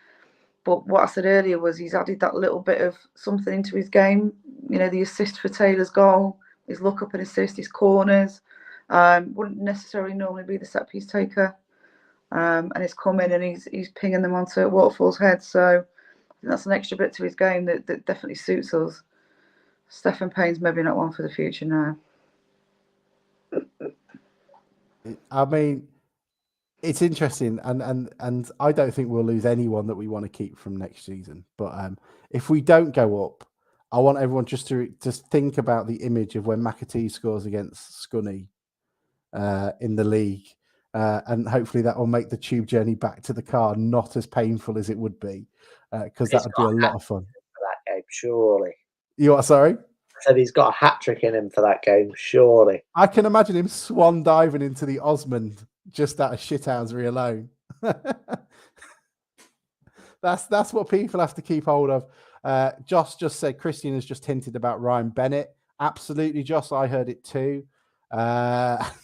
But what I said earlier was he's added that little bit of something into his game. The assist for Taylor's goal, his look up and assist, his corners. Wouldn't necessarily normally be the set piece taker. And he's come in and he's pinging them onto Waterfall's head. So I think that's an extra bit to his game that definitely suits us. Stephen Payne's maybe not one for the future now. I mean, it's interesting, and I don't think we'll lose anyone that we want to keep from next season. But if we don't go up, I want everyone just to think about the image of when McAtee scores against Scunny in the league, and hopefully that will make the tube journey back to the car not as painful as it would be, because that would be a lot of fun. For that game, surely. You are sorry? I said he's got a hat trick in him for that game, surely. I can imagine him swan diving into the Osmond just out of shithousery alone. That's what people have to keep hold of. Joss just said Christian has just hinted about Ryan Bennett. Absolutely, Joss. I heard it too. But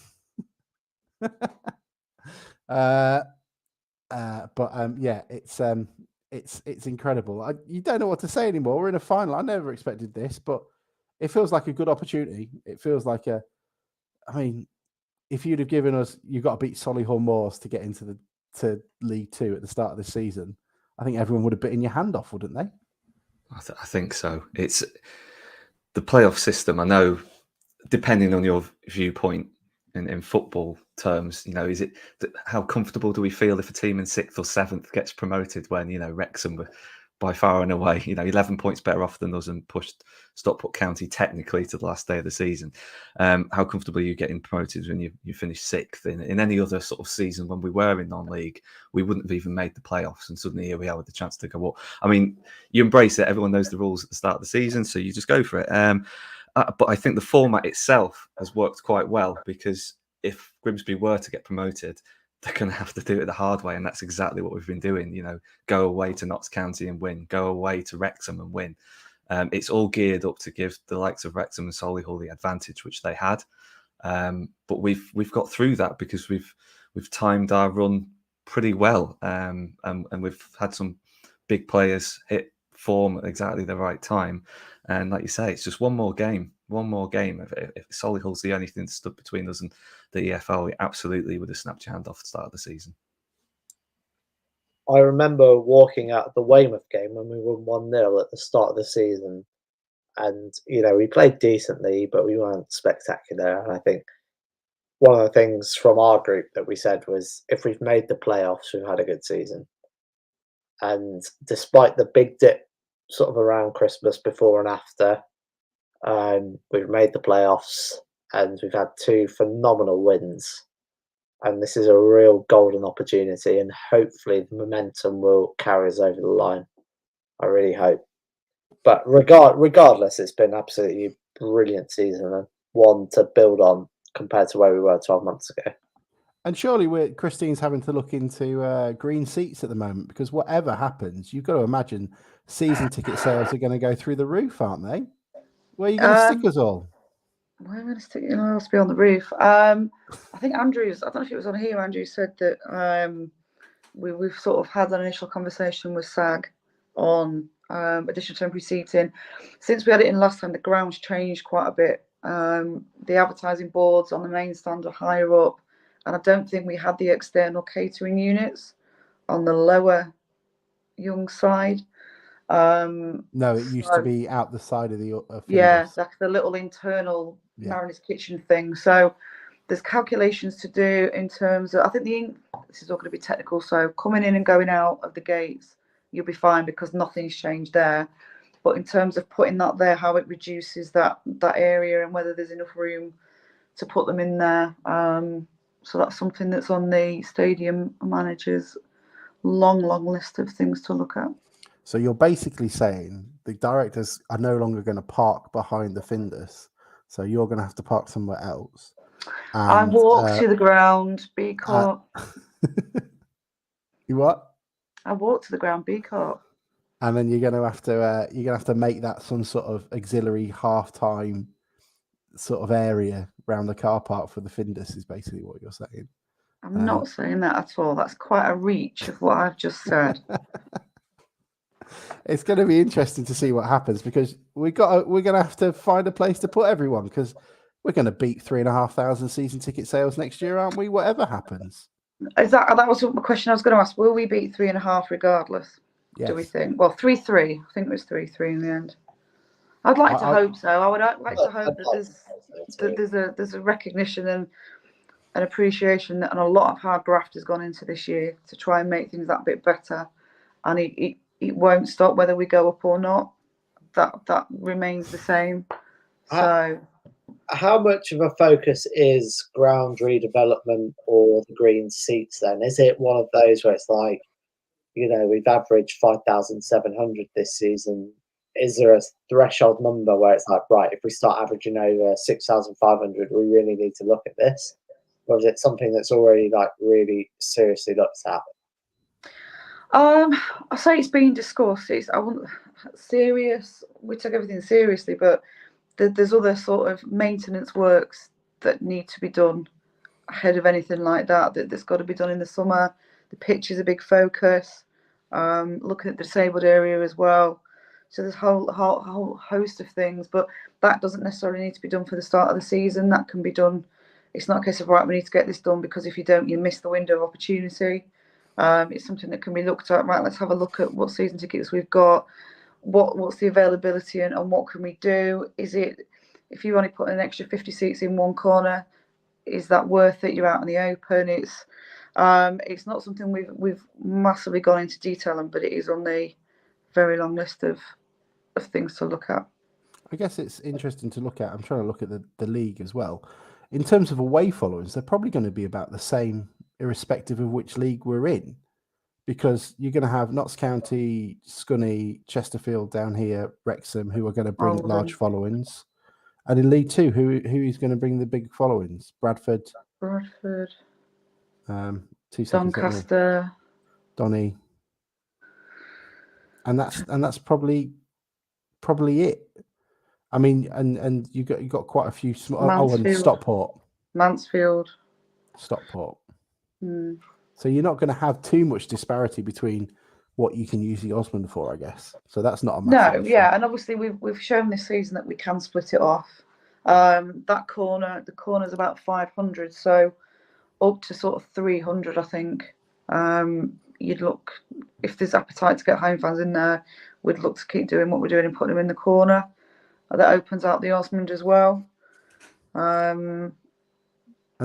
yeah, it's incredible. You don't know what to say anymore. We're in a final. I never expected this, but it feels like a good opportunity. It feels like if you'd have given us, you've got to beat Solihull Moors to get into League Two at the start of this season, I think everyone would have bitten your hand off, wouldn't they? I think so. It's the playoff system. I know, depending on your viewpoint in football terms, is it how comfortable do we feel if a team in 6th or 7th gets promoted when Wrexham were by far and away 11 points better off than us and pushed Stockport County technically to the last day of the season? How comfortable are you getting promoted when you finish 6th? In any other sort of season when we were in non-league, we wouldn't have even made the playoffs, and suddenly here we are with the chance to go up. I mean, you embrace it. Everyone knows the rules at the start of the season, so you just go for it. But I think the format itself has worked quite well, because if Grimsby were to get promoted, they're going to have to do it the hard way, and that's exactly what we've been doing. Go away to Notts County and win, go away to Wrexham and win. It's all geared up to give the likes of Wrexham and Solihull the advantage which they had. But we've got through that because we've timed our run pretty well, and we've had some big players hit form at exactly the right time. And like you say, it's just one more game. If Solihull's the only thing that stood between us and the EFL, we absolutely would have snapped your hand off at the start of the season. I remember walking out of the Weymouth game when we won 1-0 at the start of the season. And, we played decently, but we weren't spectacular. And I think one of the things from our group that we said was, if we've made the playoffs, we've had a good season. And despite the big dip sort of around Christmas before and after, we've made the playoffs and we've had 2 phenomenal wins. And this is a real golden opportunity, and hopefully the momentum will carry us over the line. I really hope. But regardless, it's been absolutely a brilliant season, and one to build on compared to where we were 12 months ago. And surely Christine's having to look into green seats at the moment, because whatever happens, you've got to imagine season ticket sales are going to go through the roof, aren't they? Where are you going to stick us all? Where am I going to stick? I'll be on the roof. I think Andrews, I don't know if it was on here, Andrew said that we've sort of had an initial conversation with SAG on additional temporary seating. Since we had it in last time, the ground's changed quite a bit. The advertising boards on the main stand are higher up, and I don't think we had the external catering units on the lower young side. No, it used to be out the side of the Findus. Like the little internal Mariners kitchen thing. So there's calculations to do in terms of, I think this is all going to be technical, so coming in and going out of the gates, you'll be fine because nothing's changed there. But in terms of putting that there, how it reduces that area and whether there's enough room to put them in there. So that's something that's on the stadium manager's long list of things to look at. So you're basically saying the directors are no longer going to park behind the Findus, so you're going to have to park somewhere else. And, I walk to the ground, because you what? I walk to the ground, B-Corp. And then you're going to have to make that some sort of auxiliary halftime sort of area around the car park for the Findus, is basically what you're saying. I'm not saying that at all. That's quite a reach of what I've just said. It's going to be interesting to see what happens, because we're going to have to find a place to put everyone, because we're going to beat 3,500 season ticket sales next year, aren't we? Whatever happens. That was the question I was going to ask. Will we beat 3,500 regardless? Yes. Do we think? Well, 3-3. I think it was 3-3 in the end. I'd like to hope so. I would like to hope that there's a recognition and an appreciation that a lot of hard graft has gone into this year to try and make things that bit better, and it won't stop whether we go up or not. That remains the same. So, how much of a focus is ground redevelopment or the green seats then? Is it one of those where it's like, we've averaged 5,700 this season? Is there a threshold number where it's like, right, if we start averaging over 6,500, we really need to look at this? Or is it something that's already like really seriously looked at? I say it's being discussed. Serious. We take everything seriously, but there's other sort of maintenance works that need to be done ahead of anything like that's got to be done in the summer. The pitch is a big focus. Looking at the disabled area as well. So there's a whole host of things, but that doesn't necessarily need to be done for the start of the season. That can be done. It's not a case of, right, we need to get this done, because if you don't, you miss the window of opportunity. It's something that can be looked at. Right, let's have a look at what season tickets we've got. what's the availability and what can we do? Is it, if you only put an extra 50 seats in one corner, is that worth it? You're out in the open. It's not something we've massively gone into detail on, but it is on the very long list of things to look at. I guess it's interesting to look at. I'm trying to look at the league as well. In terms of away followings, they're probably going to be about the same, irrespective of which league we're in, because you're going to have Notts County, Scunny, Chesterfield down here, Wrexham, who are going to bring Oldham. large followings. And in League Two, who is going to bring the big followings? Bradford. 2 seconds. Doncaster. Donny. And that's probably it. I mean, and you got quite a few small. Oh, and Stockport. Mansfield. Stockport. Mm. So you're not going to have too much disparity between what you can use the Osmond for, I guess. So that's not a massive issue. And obviously we've shown this season that we can split it off. The corner's about 500, so up to sort of 300, I think. You'd look, if there's appetite to get home fans in there, we'd look to keep doing what we're doing and putting them in the corner. That opens out the Osmond as well. And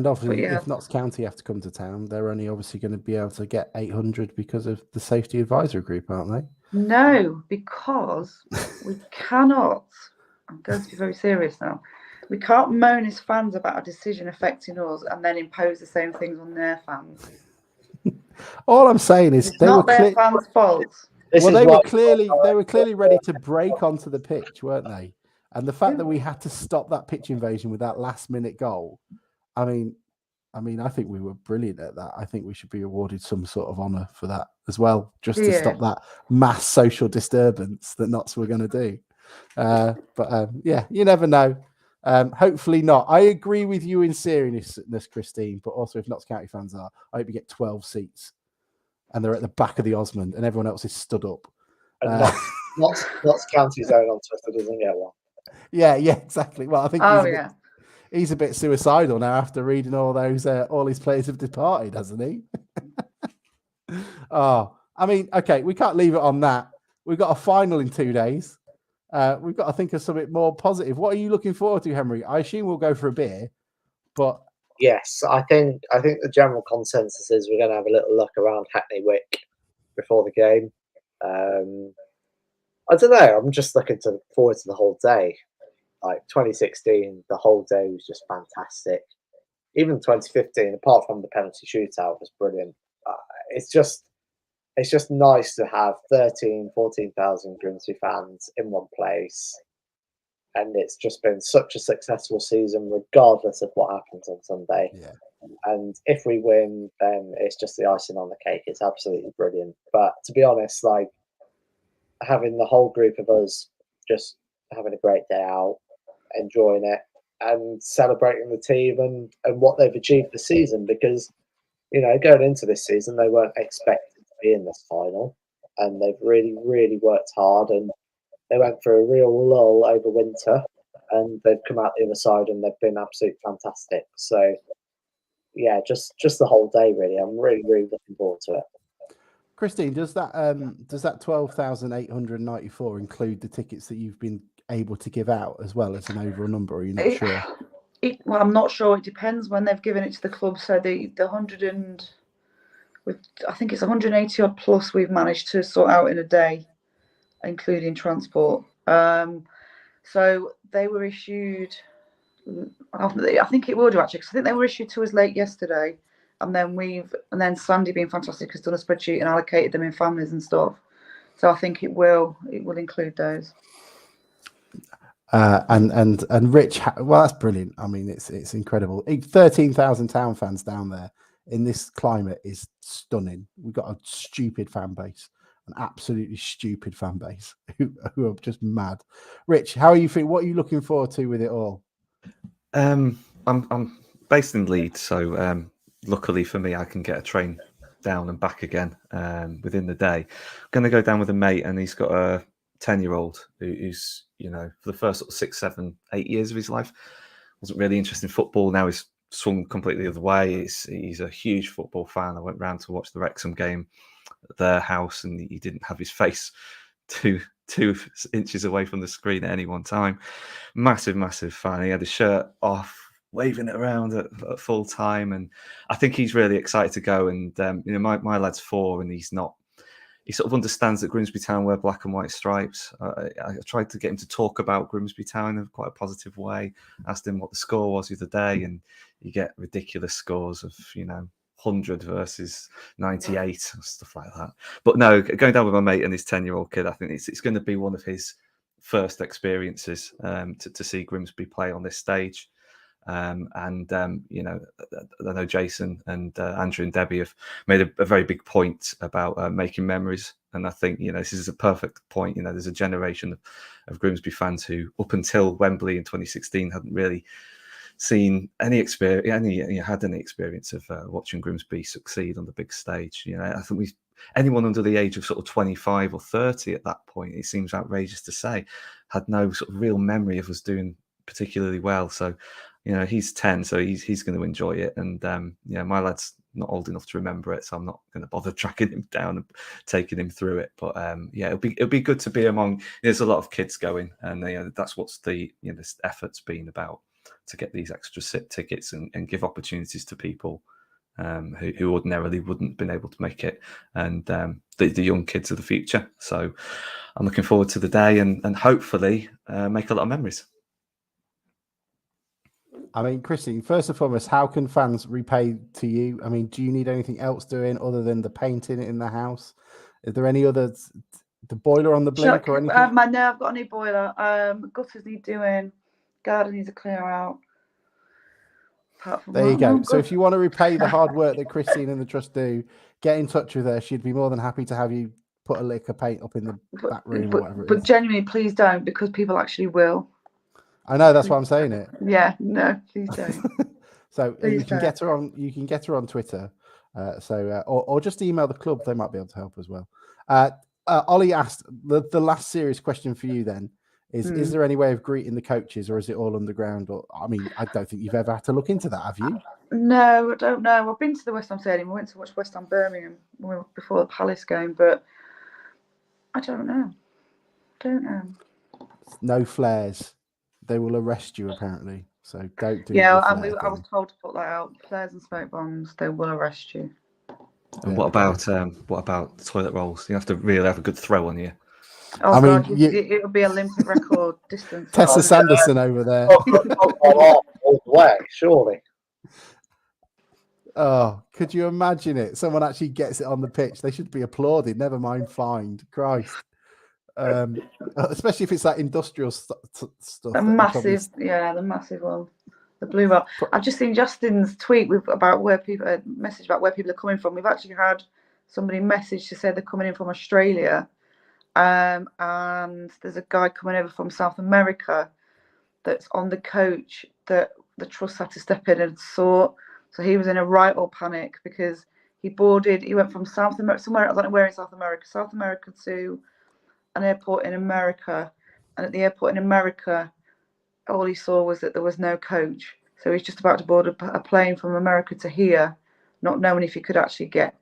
obviously, if Notts County have to come to town, they're only obviously going to be able to get 800 because of the safety advisory group, aren't they? No, because we cannot. I'm going to be very serious now. We can't moan as fans about a decision affecting us and then impose the same things on their fans. All I'm saying is it's not their fans' fault. Well, they were clearly ready to break onto the pitch, weren't they? And the fact that we had to stop that pitch invasion with that last-minute goal, I mean, I think we were brilliant at that. I think we should be awarded some sort of honour for that as well, just to stop that mass social disturbance that Notts were going to do. But you never know. Hopefully not. I agree with you in seriousness, Christine, but also if Notts County fans are, I hope you get 12 seats and they're at the back of the Osmond and everyone else is stood up. And Notts County's own on Twitter doesn't get one. Yeah, exactly. Well, I think he's a bit suicidal now after reading all those, all his players have departed, hasn't he? Oh, I mean, okay, we can't leave it on that. We've got a final in 2 days. We've got to think of something more positive. What are you looking forward to, Henry? I assume we'll go for a beer, but yes, I think the general consensus is we're going to have a little look around Hackney Wick before the game. I don't know. I'm just looking forward to the whole day. Like 2016, the whole day was just fantastic. Even 2015, apart from the penalty shootout, was brilliant. It's just nice to have 14,000 Grimsby fans in one place. And it's just been such a successful season, regardless of what happens on Sunday. Yeah. And if we win, then it's just the icing on the cake. It's absolutely brilliant. But to be honest, like having the whole group of us just having a great day out, enjoying it, and celebrating the team and what they've achieved this season, because going into this season they weren't expected to be in this final, and they've really, really worked hard, and they went through a real lull over winter, and they've come out the other side and they've been absolutely fantastic. So yeah, just the whole day really. I'm really, really looking forward to it. Christine, does that 12,894 include the tickets that you've been able to give out as well as an overall number? Or are you not sure? Well, I'm not sure. It depends when they've given it to the club. So the 100 and I think it's 180 odd plus we've managed to sort out in a day, including transport. So they were issued. I think it will do actually, because I think they were issued to us late yesterday, and then Sandy, being fantastic, has done a spreadsheet and allocated them in families and stuff. So I think it will include those. And Rich, well, that's brilliant. I mean, it's incredible. 13,000 town fans down there in this climate is stunning. We've got a stupid fan base, an absolutely stupid fan base who are just mad. Rich, how are you feeling? What are you looking forward to with it all? I'm based in Leeds, so luckily for me, I can get a train down and back again within the day. I'm going to go down with a mate, and he's got a 10-year-old who's, for the first sort of 6, 7, 8 years of his life, wasn't really interested in football. Now he's swung completely the other way. He's a huge football fan. I went round to watch the Wrexham game at their house, and he didn't have his face two inches away from the screen at any one time. Massive fan. He had his shirt off, waving it around at full time, and I think he's really excited to go. And my lad's 4, and he's not. He sort of understands that Grimsby Town wear black and white stripes. I tried to get him to talk about Grimsby Town in quite a positive way. Asked him what the score was the other day, and you get ridiculous scores of 100 versus 98, stuff like that. But no, going down with my mate and his 10-year-old kid, I think it's going to be one of his first experiences to see Grimsby play on this stage. I know Jason and Andrew and Debbie have made a very big point about making memories, and I think this is a perfect point. There's a generation of Grimsby fans who, up until Wembley in 2016, hadn't really seen any experience, had any experience of watching Grimsby succeed on the big stage. I think anyone under the age of sort of 25 or 30 at that point, it seems outrageous to say, had no sort of real memory of us doing particularly well. So he's 10, so he's going to enjoy it. And my lad's not old enough to remember it, so I'm not going to bother tracking him down and taking him through it. But it'll be good to be among. There's a lot of kids going, and that's what's this effort's been about, to get these extra tickets and give opportunities to people who ordinarily wouldn't have been able to make it, and the young kids of the future. So I'm looking forward to the day and hopefully make a lot of memories. I mean, Christine, first and foremost, how can fans repay to you? I mean, do you need anything else doing other than the painting in the house? Is there any other, the boiler on the blink or anything? No, I've got a new boiler. Gutters need doing. Garden needs a clear out. There you go. So if you want to repay the hard work that Christine and the trust do, get in touch with her. She'd be more than happy to have you put a lick of paint up in the back room or whatever it is. But genuinely, please don't, because people actually will. I know, that's why I'm saying it. Yeah, no, please don't. So please you can get her on. You can get her on Twitter. Or just email the club. They might be able to help as well. Ollie asked the last serious question for you. Then is there any way of greeting the coaches, or is it all underground? Or I mean, I don't think you've ever had to look into that, have you? No, I don't know. I've been to the West Ham Stadium. I went to watch West Ham Birmingham before the Palace game, but I don't know. No flares. They will arrest you, apparently. So don't do. Yeah, I was told to put that out. Flares and smoke bombs, they will arrest you. And what about toilet rolls? You have to really have a good throw on you. Oh, I mean, it'll be Olympic record distance. Tessa Sanderson over there. All the way, surely. Oh, could you imagine it? Someone actually gets it on the pitch. They should be applauded. Never mind fined. Christ. Especially if it's that industrial stuff. The massive one, the blue one. I've just seen Justin's tweet about where people message about where people are coming from. We've actually had somebody message to say they're coming in from Australia, and there's a guy coming over from South America that's on the coach that the trust had to step in and sort. So he was in a right old panic because he went from South America, somewhere, I don't know where in South America to an airport in America, and at the airport in America, all he saw was that there was no coach. So he's just about to board a plane from America to here, not knowing if he could actually get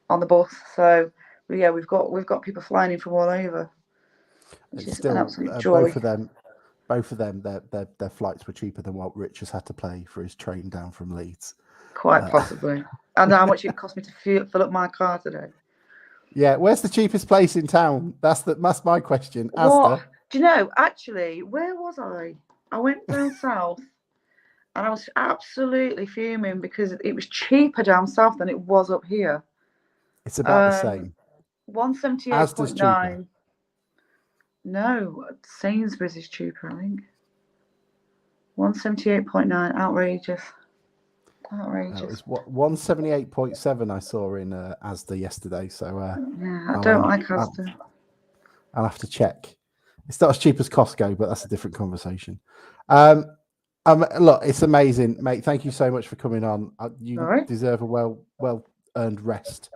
on the bus. So yeah, we've got people flying in from all over. It's still an absolute joy. Both of them, their flights were cheaper than what Rich has had to pay for his train down from Leeds. Quite possibly. I know how much it cost me to fill up my car today. Yeah, where's the cheapest place in town? That's my question. What? Do you know, actually, where was I? I went down south, and I was absolutely fuming because it was cheaper down south than it was up here. It's about the same. 178.9. No, Sainsbury's is cheaper, I think. 178.9. Outrageous. It was 178.7 I saw in Asda yesterday. So yeah, I don't like Asda. I'll have to check. It's not as cheap as Costco, but that's a different conversation. Look, it's amazing, mate. Thank you so much for coming on. You deserve a well earned rest,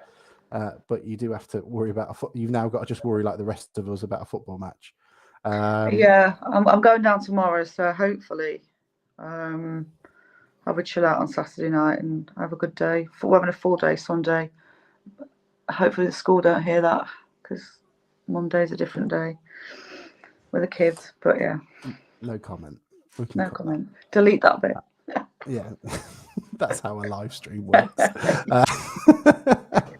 but you do have to worry about you've now got to just worry like the rest of us about a football match. Yeah, I'm going down tomorrow, so hopefully. I would chill out on Saturday night and have a good day. We're having a full day Sunday. Hopefully the school don't hear that, because Monday's a different day with the kids. But yeah, No comment. We can no cut that. comment. Delete that bit. Yeah, that's how a live stream works.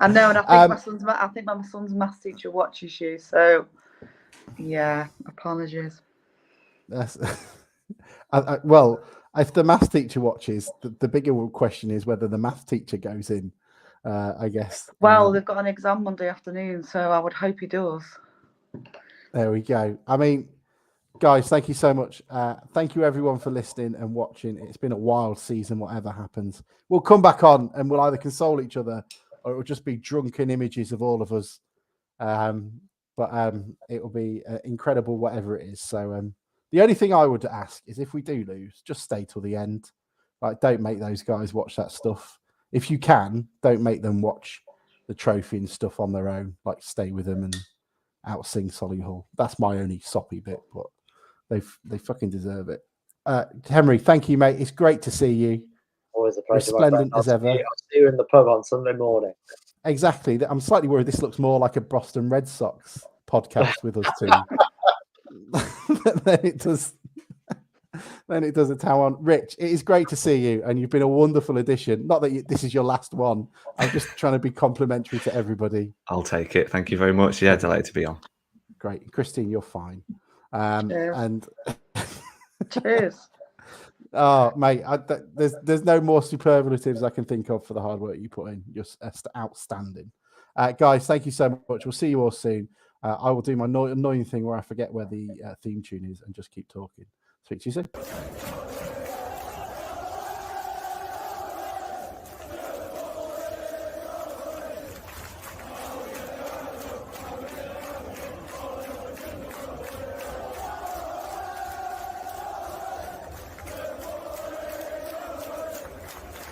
I know, and I think my son's maths teacher watches you. So yeah, apologies. That's well, if the maths teacher watches, the bigger question is whether the maths teacher goes in. I guess. Well, they've got an exam Monday afternoon, so I would hope he does. There we go. I mean, guys, thank you so much. Thank you everyone for listening and watching. It's been a wild season, whatever happens. We'll come back on and we'll either console each other or it will just be drunken images of all of us. But it will be incredible, whatever it is. So the only thing I would ask is if we do lose, just stay till the end. Like, don't make those guys watch that stuff. If you can, don't make them watch the trophy and stuff on their own. Like, stay with them and outsing Solihull. That's my only soppy bit, but they fucking deserve it. Henry, thank you, mate. It's great to see you. Always a pleasure. My friend. Resplendent as ever. I'll see you in the pub on Sunday morning. Exactly. I'm slightly worried this looks more like a Boston Red Sox podcast with us two than it does. Then it does a town. Rich, it is great to see you, and you've been a wonderful addition. Not that this is your last one. I'm just trying to be complimentary to everybody. I'll take it. Thank you very much. Yeah, delighted to be on. Great, Christine, you're fine. Cheers. And cheers. Oh, mate, there's no more superlatives I can think of for the hard work you put in. You're outstanding. Guys, thank you so much. We'll see you all soon. I will do my annoying thing where I forget where the theme tune is and just keep talking. Speak to you soon.